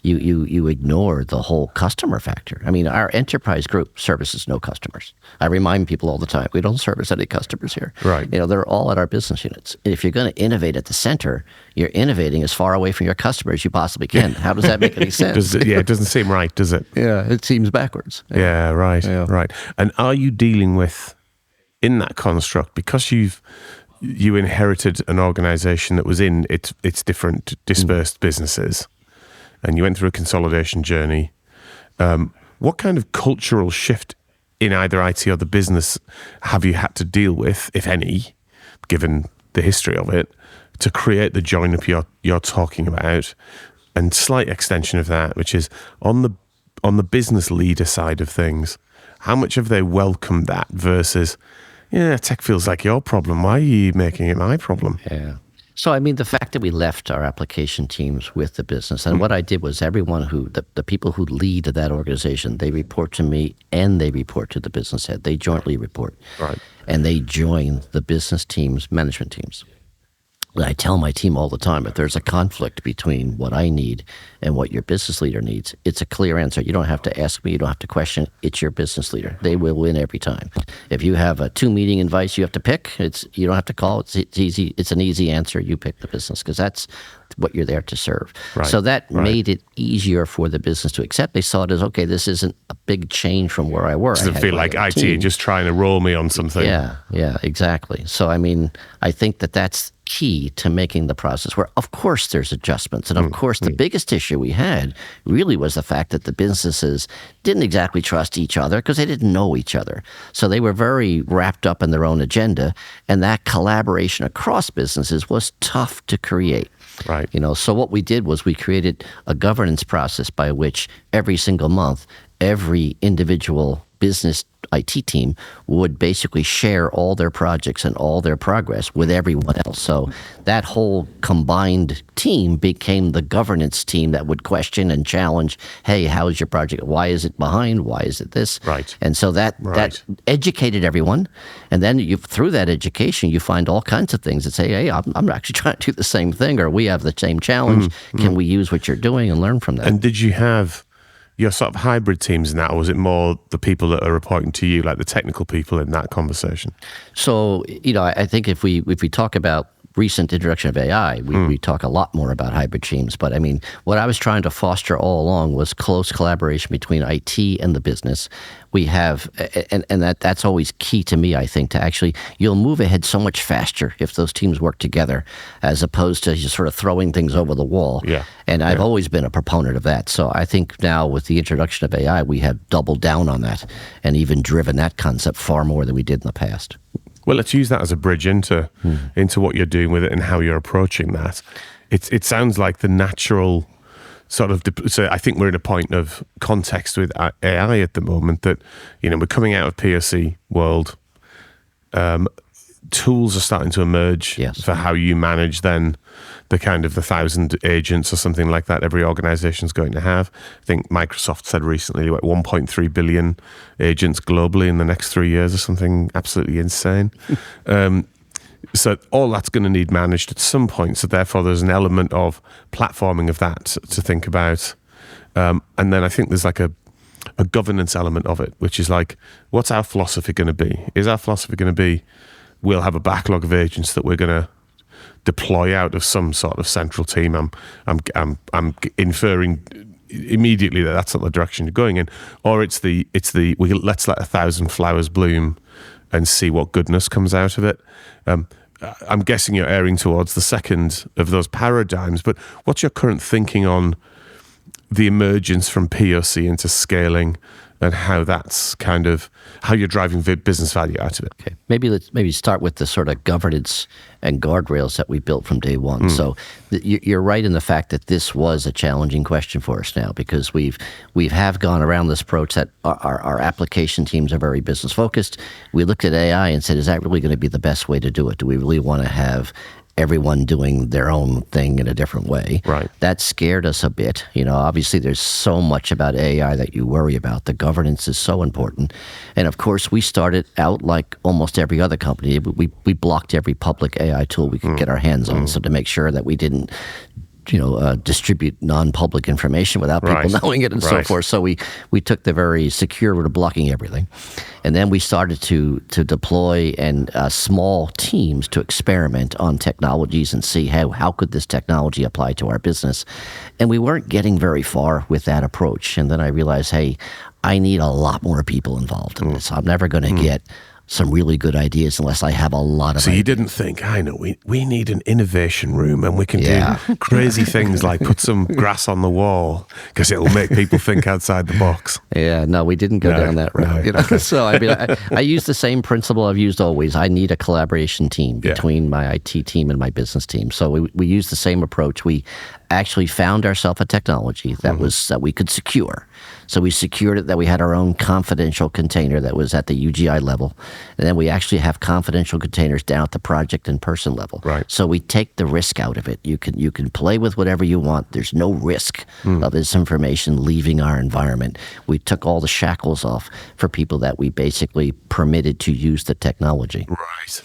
you ignore the whole customer factor. I mean, our enterprise group services no customers. I remind people all the time, we don't service any customers here. They're all at our business units. If you're going to innovate at the center, you're innovating as far away from your customer as you possibly can. How does that make any sense? It doesn't seem right, does it? Yeah, it seems backwards. Right. And are you dealing with, in that construct, because you inherited an organization that was in its different dispersed businesses, and you went through a consolidation journey, what kind of cultural shift in either IT or the business have you had to deal with, if any, given the history of it, to create the join-up you're talking about? And slight extension of that, which is on the business leader side of things, how much have they welcomed that versus, tech feels like your problem, why are you making it my problem? Yeah. So, I mean, the fact that we left our application teams with the business, and what I did was everyone the people who lead that organization, they report to me and they report to the business head. They jointly report. And they join the business teams, management teams. And I tell my team all the time, if there's a conflict between what I need and what your business leader needs, it's a clear answer. You don't have to ask me. You don't have to question. It's your business leader. They will win every time. If you have a 2-meeting advice you have to pick, you don't have to call. It's easy. It's an easy answer. You pick the business, because that's what you're there to serve. So that made it easier for the business to accept. They saw it as, okay, this isn't a big change from where I work. Does it feel like IT just trying to roll me on something? Yeah, exactly. So, I mean, I think that's key to making the process where, of course, there's adjustments. And of course, the biggest issue we had really was the fact that the businesses didn't exactly trust each other because they didn't know each other. So they were very wrapped up in their own agenda. And that collaboration across businesses was tough to create. So what we did was we created a governance process by which every single month, every individual business IT team would basically share all their projects and all their progress with everyone else. So that whole combined team became the governance team that would question and challenge, hey, how is your project? Why is it behind? Why is it this? And so that educated everyone. And then through that education, you find all kinds of things that say, hey, I'm actually trying to do the same thing, or we have the same challenge. Can we use what you're doing and learn from that? And did you have your sort of hybrid teams now, or is it more the people that are reporting to you, like the technical people in that conversation? So, I think if we talk about recent introduction of AI, we talk a lot more about hybrid teams. But I mean, what I was trying to foster all along was close collaboration between IT and the business. We have, and that's always key to me, I think, to actually, you'll move ahead so much faster if those teams work together, as opposed to just sort of throwing things over the wall. Yeah. And I've always been a proponent of that. So I think now with the introduction of AI, we have doubled down on that and even driven that concept far more than we did in the past. Well, let's use that as a bridge into what you're doing with it and how you're approaching that. It sounds like the natural sort of. So I think we're in a point of context with AI at the moment that we're coming out of POC world. Tools are starting to emerge for how you manage then the kind of the 1,000 agents or something like that every organization is going to have. I think Microsoft said recently like 1.3 billion agents globally in the next 3 years or something absolutely insane. So all that's going to need managed at some point. So therefore there's an element of platforming of that to think about. And then I think there's like a governance element of it, which is like, what's our philosophy going to be? Is our philosophy going to be, we'll have a backlog of agents that we're going to deploy out of some sort of central team? I'm inferring immediately that that's not the direction you're going in, or let's let 1,000 flowers bloom and see what goodness comes out of it. I'm guessing you're erring towards the second of those paradigms, but what's your current thinking on the emergence from POC into scaling, and how that's kind of how you're driving business value out of it? Okay, maybe start with the sort of governance and guardrails that we built from day one. So you're right in the fact that this was a challenging question for us now, because we have gone around this approach that our application teams are very business focused. We looked at AI and said, is that really going to be the best way to do it? Do we really want to have everyone doing their own thing in a different way? Right. That scared us a bit. Obviously there's so much about AI that you worry about. The governance is so important. And of course, we started out like almost every other company. We blocked every public AI tool we could get our hands on, so to make sure that we didn't distribute non-public information without people knowing it and so forth. So we took the very secure route of blocking everything. And then we started to deploy small teams to experiment on technologies and see how could this technology apply to our business. And we weren't getting very far with that approach. And then I realized, hey, I need a lot more people involved in this. I'm never going to get some really good ideas unless I have a lot of So ideas. you didn't think, I know, we need an innovation room and we can do crazy things like put some grass on the wall because it'll make people think outside the box. Yeah, no, we didn't go down that route. So I mean, I use the same principle I've used always. I need a collaboration team between my IT team and my business team. So we use the same approach. We actually found ourselves a technology that that we could secure. So we secured it that we had our own confidential container that was at the UGI level. And then we actually have confidential containers down at the project and person level. Right. So we take the risk out of it. You can play with whatever you want. There's no risk of this information leaving our environment. We took all the shackles off for people that we basically permitted to use the technology. Right.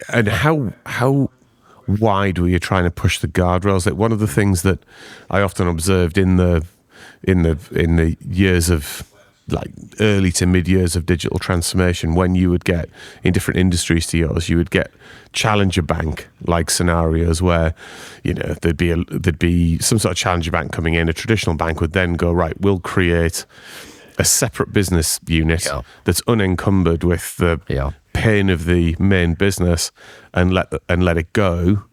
And how wide were you trying to push the guardrails? Like one of the things that I often observed in the years of like early to mid years of digital transformation, when you would get in different industries to yours, you would get challenger bank like scenarios where there'd be some sort of challenger bank coming in. A traditional bank would then go, right, we'll create a separate business unit that's unencumbered with the pain of the main business and let it go.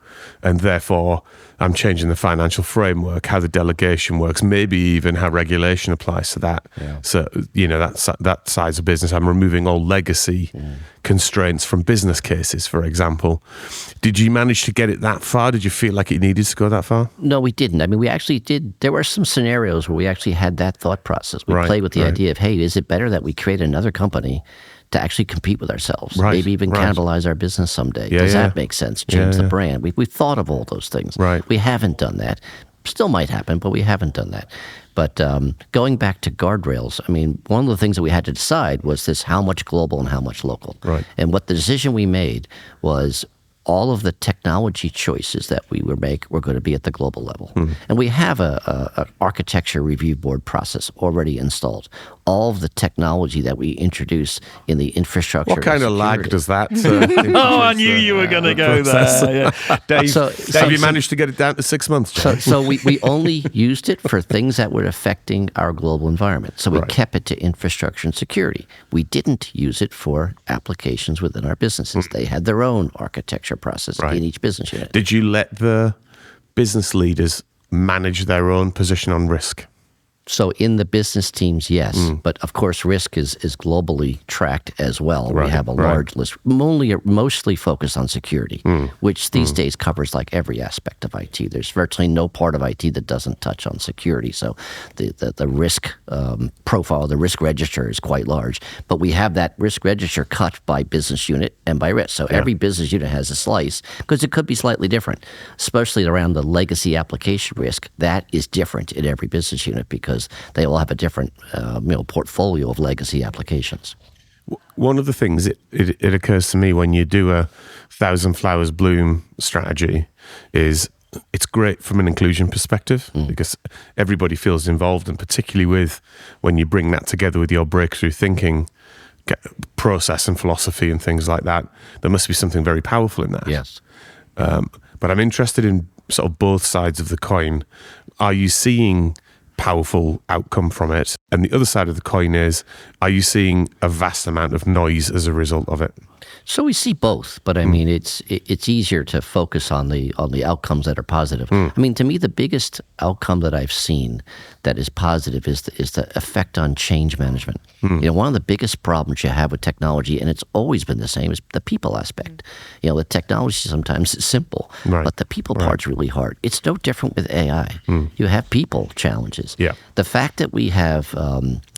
And therefore, I'm changing the financial framework, how the delegation works, maybe even how regulation applies to that. Yeah. So, that size of business, I'm removing all legacy constraints from business cases, for example. Did you manage to get it that far? Did you feel like it needed to go that far? No, we didn't. I mean, we actually did. There were some scenarios where we actually had that thought process. We played with the idea of, hey, is it better that we create another company to actually compete with ourselves, maybe even cannibalize our business someday? Does that make sense? Change the brand. We've thought of all those things. Right. We haven't done that. Still might happen, but we haven't done that. But going back to guardrails, I mean, one of the things that we had to decide was this: how much global and how much local. Right. And what the decision we made was all of the technology choices that we would make were going to be at the global level. And we have a architecture review board process already installed. All of the technology that we introduce in the infrastructure. What kind of lag does that? Oh, I knew you were going to go there. Yeah. Dave, have you managed to get it down to 6 months, John? So we only used it for things that were affecting our global environment. So we kept it to infrastructure and security. We didn't use it for applications within our businesses. They had their own architecture process in each business unit. Did you let the business leaders manage their own position on risk? So in the business teams, yes. But of course, risk is globally tracked as well. We have a large list, mostly focused on security, which these days covers like every aspect of IT. There's virtually no part of IT that doesn't touch on security. So the risk profile, the risk register is quite large. But we have that risk register cut by business unit and by risk. So every business unit has a slice, because it could be slightly different, especially around the legacy application risk. That is different in every business unit because they all have a different portfolio of legacy applications. One of the things it occurs to me when you do a 1,000 flowers bloom strategy is it's great from an inclusion perspective because everybody feels involved, and particularly with when you bring that together with your breakthrough thinking process and philosophy and things like that, there must be something very powerful in that. Yes. But I'm interested in sort of both sides of the coin. Are you seeing powerful outcome from it? And the other side of the coin is, are you seeing a vast amount of noise as a result of it? So we see both, but I mean, it's easier to focus on the outcomes that are positive. I mean, to me, the biggest outcome that I've seen that is positive is the effect on change management. One of the biggest problems you have with technology, and it's always been the same, is the people aspect. The technology sometimes is simple, but the people part's really hard. It's no different with AI. You have people challenges. Yeah. The fact that we have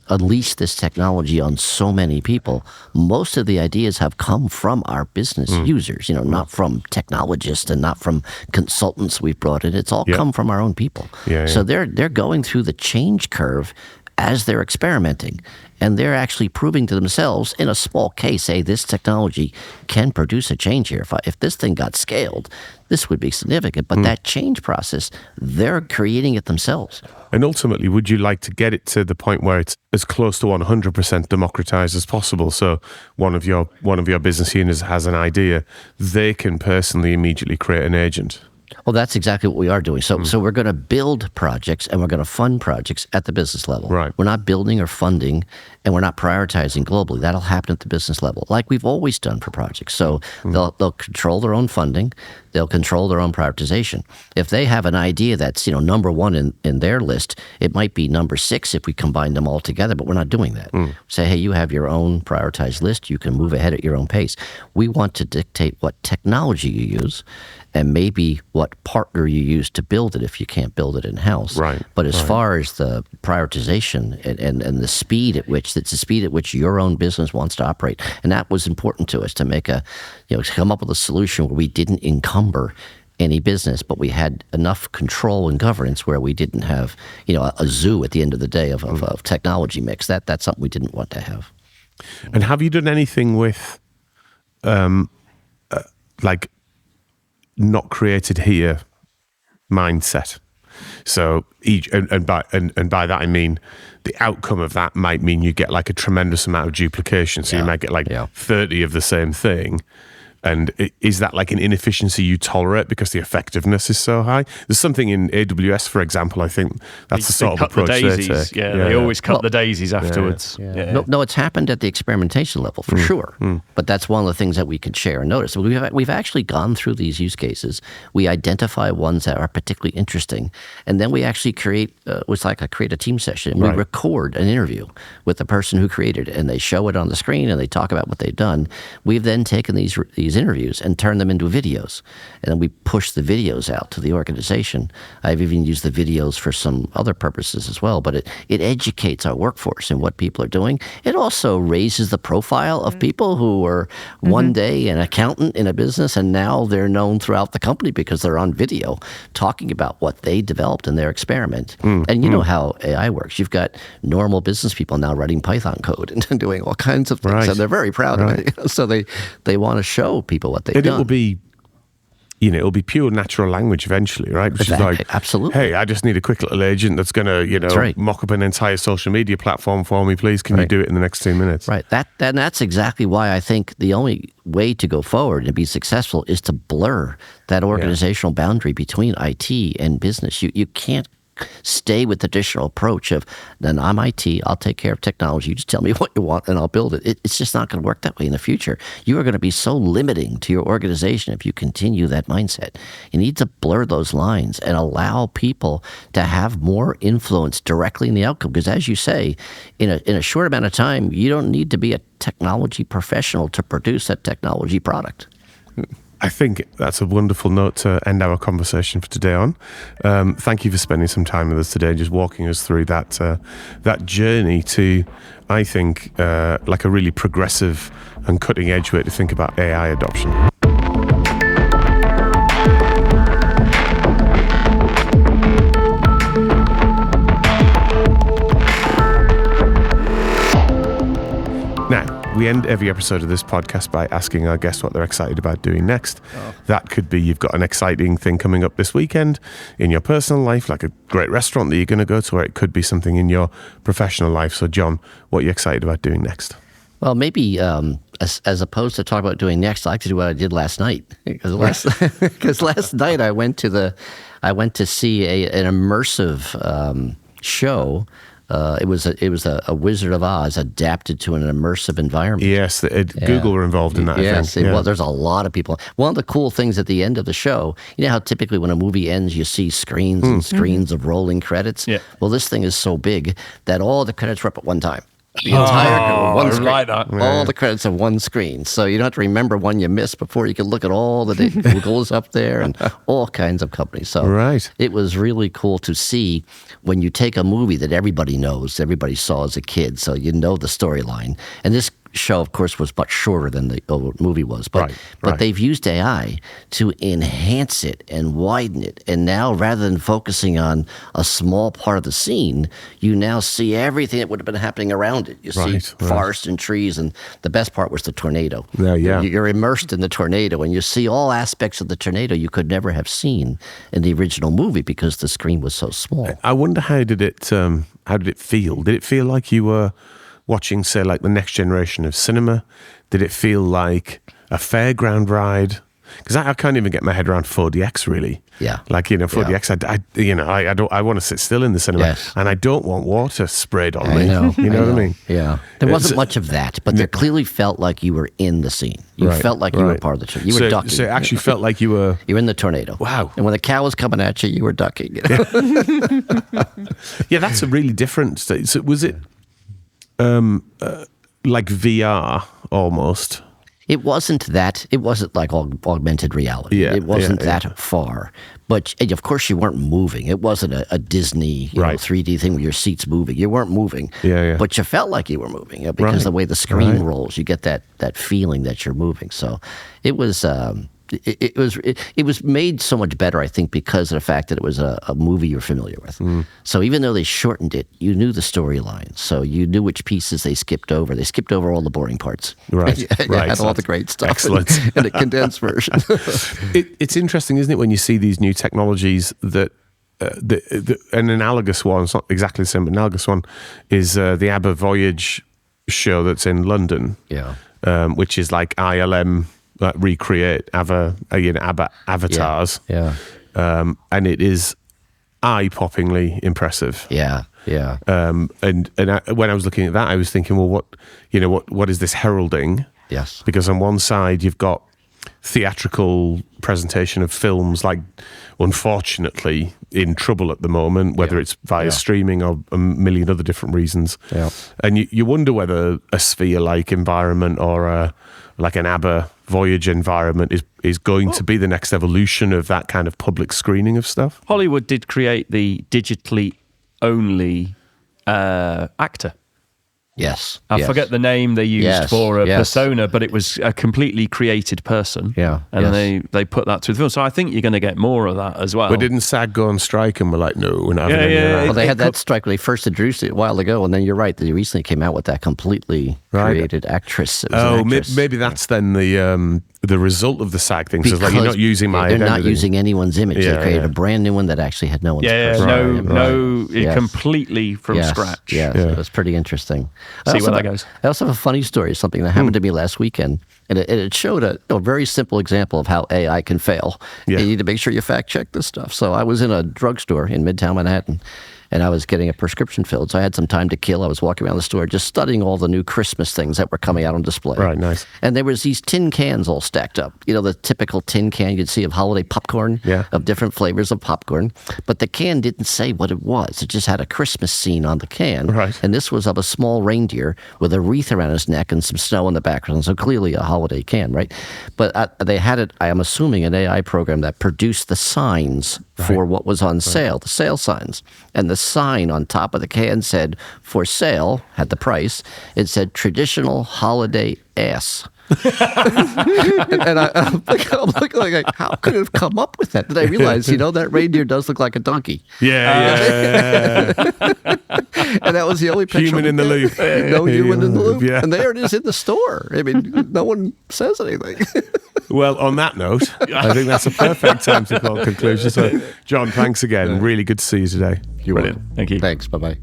unleash this technology on so many people, most of the ideas have come from our business users, not from technologists and not from consultants we've brought in. It's all come from our own people. So they're going through the change curve as they're experimenting, and they're actually proving to themselves in a small case, hey, this technology can produce a change here. If this thing got scaled, this would be significant. But that change process, they're creating it themselves. And ultimately, would you like to get it to the point where it's as close to 100% democratized as possible? So one of your business units has an idea, they can personally immediately create an agent. Well, that's exactly what we are doing. So we're going to build projects and we're going to fund projects at the business level. Right. We're not building or funding, and we're not prioritizing globally. That'll happen at the business level, like we've always done for projects. So they'll control their own funding. They'll control their own prioritization. If they have an idea that's number one in their list, it might be number 6 if we combine them all together, but we're not doing that. Say, hey, you have your own prioritized list. You can move ahead at your own pace. We want to dictate what technology you use and maybe what partner you use to build it if you can't build it in-house. Right. But as far as the prioritization and the speed at which, it's the speed at which your own business wants to operate. And that was important to us to make to come up with a solution where we didn't encumber any business, but we had enough control and governance where we didn't have, a zoo at the end of the day of technology mix. That's something we didn't want to have. And have you done anything with, not created here mindset? So by that I mean the outcome of that might mean you get like a tremendous amount of duplication. So you might get 30 of the same thing. And is that like an inefficiency you tolerate because the effectiveness is so high? There's something in AWS, for example, I think that's the sort of approach they take. They always cut the daisies afterwards. No, it's happened at the experimentation level for sure. But that's one of the things that we could share and notice. We've actually gone through these use cases. We identify ones that are particularly interesting, and then we actually create a team session. And we record an interview with the person who created it, and they show it on the screen and they talk about what they've done. We've then taken these interviews and turn them into videos, and then we push the videos out to the organization. I've even used the videos for some other purposes as well, but it educates our workforce in what people are doing. It also raises the profile of people who were one day an accountant in a business, and now they're known throughout the company because they're on video talking about what they developed in their experiment. And you know how AI works. You've got normal business people now writing Python code and doing all kinds of things, and they're very proud of it. So they want to show people what they've done. It will be it'll be pure natural language eventually, right? Which Exactly. is like, Absolutely. hey, I just need a quick little agent that's going to, right. mock up an entire social media platform for me, please. Can you do it in the next 2 minutes? Right. That's exactly why I think the only way to go forward and be successful is to blur that organizational boundary between IT and business. You can't stay with the traditional approach of, then I'm IT, I'll take care of technology, you just tell me what you want and I'll build it. It's just not going to work that way in the future. You are going to be so limiting to your organization if you continue that mindset. You need to blur those lines and allow people to have more influence directly in the outcome. Because as you say, in a short amount of time, you don't need to be a technology professional to produce that technology product. I think that's a wonderful note to end our conversation for today on. Thank you for spending some time with us today, just walking us through that journey to, I think, like a really progressive and cutting edge way to think about AI adoption. Now, we end every episode of this podcast by asking our guests what they're excited about doing next. That could be you've got an exciting thing coming up this weekend in your personal life, like a great restaurant that you're going to go to, or it could be something in your professional life. So, John, what are you excited about doing next? Well, maybe as opposed to talk about doing next, I like to do what I did last night. Because last night I went to see an immersive show. It was a Wizard of Oz adapted to an immersive environment. Yes, Google were involved in that. Yes, I think. Well, there's a lot of people. One of the cool things at the end of the show, you know how typically when a movie ends, you see screens and screens of rolling credits. Yeah. Well, this thing is so big that all the credits were up at one time. The entire one screen. like that. All the credits of one screen. So you don't have to remember one you missed before you can look at all the Google's up there and all kinds of companies. So it was really cool to see when you take a movie that everybody knows, everybody saw as a kid, so you know the storyline. And this show, of course, was much shorter than the old movie was. But they've used AI to enhance it and widen it. And now, rather than focusing on a small part of the scene, you now see everything that would have been happening around it. You see forest and trees, and the best part was the tornado. You're immersed in the tornado, and you see all aspects of the tornado you could never have seen in the original movie because the screen was so small. I wonder how did it feel? Did it feel like you were watching, say, like the next generation of cinema? Did it feel like a fairground ride? Because I can't even get my head around 4DX really. Yeah. Like, 4DX, I want to sit still in the cinema, and I don't want water sprayed on me. You know what I mean? Yeah. There wasn't much of that, but there clearly felt like you were in the scene. You felt like you were part of the show. You were ducking. So it actually felt like you were... You're in the tornado. Wow. And when the cow was coming at you were ducking. Yeah, that's a really different... So was it like VR almost? It wasn't that. It wasn't like augmented reality. It wasn't that far. But of course, you weren't moving. It wasn't a Disney 3D thing where your seat's moving. You weren't moving. But you felt like you were moving because the way the screen rolls, you get that feeling that you're moving. So it was. It was made so much better, I think, because of the fact that it was a movie you're familiar with. So even though they shortened it, you knew the storyline. So you knew which pieces they skipped over. They skipped over all the boring parts. You had all the great stuff. Excellent. In a condensed version. It's interesting, isn't it, when you see these new technologies that an analogous one, it's not exactly the same, but analogous one is the ABBA Voyage show that's in London, which is like ILM, recreate ABBA avatars. And it is eye-poppingly impressive. And when I was looking at that, I was thinking, well, what is this heralding? Yes. Because on one side you've got theatrical presentation of films, like, unfortunately, in trouble at the moment, whether it's via streaming or a million other different reasons. And you wonder whether a Sphere-like environment or like an ABBA Voyage environment is going to be the next evolution of that kind of public screening of stuff. Hollywood did create the digitally only actor. Yes. I forget the name they used for a persona, but it was a completely created person. And they put that to the film. So I think you're going to get more of that as well. But didn't SAG go on strike and we're like, no, we're not having any of that? Well, they had that strike when they first introduced it a while ago, and then you're right, they recently came out with that completely created actress. Maybe that's then the the result of the SAG thing. So it's like you're not using my They're identity. not using anyone's image. They created a brand new one that actually had no one's personal. Completely from scratch. Yes, it was pretty interesting. See where that goes. I also have a funny story, something that happened to me last weekend, and it showed a very simple example of how AI can fail. Yeah. And you need to make sure you fact check this stuff. So I was in a drugstore in Midtown Manhattan, and I was getting a prescription filled. So I had some time to kill. I was walking around the store just studying all the new Christmas things that were coming out on display. Right, nice. And there was these tin cans all stacked up. You know, the typical tin can you'd see of holiday popcorn, of different flavors of popcorn. But the can didn't say what it was. It just had a Christmas scene on the can. Right. And this was of a small reindeer with a wreath around his neck and some snow in the background. So clearly a holiday can, right? But they had it, I am assuming, an AI program that produced the signs for what was on sale, the sale signs. And the sign on top of the can said, for sale, had the price. It said, traditional holiday ass. and I'm looking like, how could it have come up with that? Then I realized, that reindeer does look like a donkey. Yeah. And that was the only picture. Human in the loop. No human in the loop. Yeah. And there it is in the store. I mean, no one says anything. Well, on that note, I think that's a perfect time to call conclusion. So, John, thanks again. Really good to see you today. You're Brilliant. welcome. Thank you. Thanks. Bye-bye.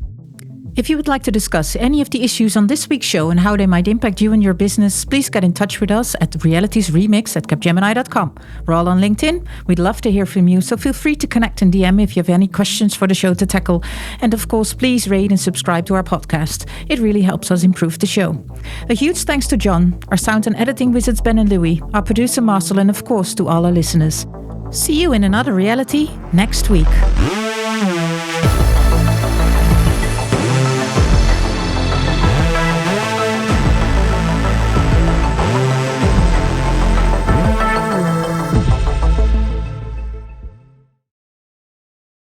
If you would like to discuss any of the issues on this week's show and how they might impact you and your business, please get in touch with us at realities@capgemini.com. We're all on LinkedIn. We'd love to hear from you, so feel free to connect in DM if you have any questions for the show to tackle. And of course, please rate and subscribe to our podcast. It really helps us improve the show. A huge thanks to John, our sound and editing wizards Ben and Louie, our producer Marcel, and of course to all our listeners. See you in another reality next week.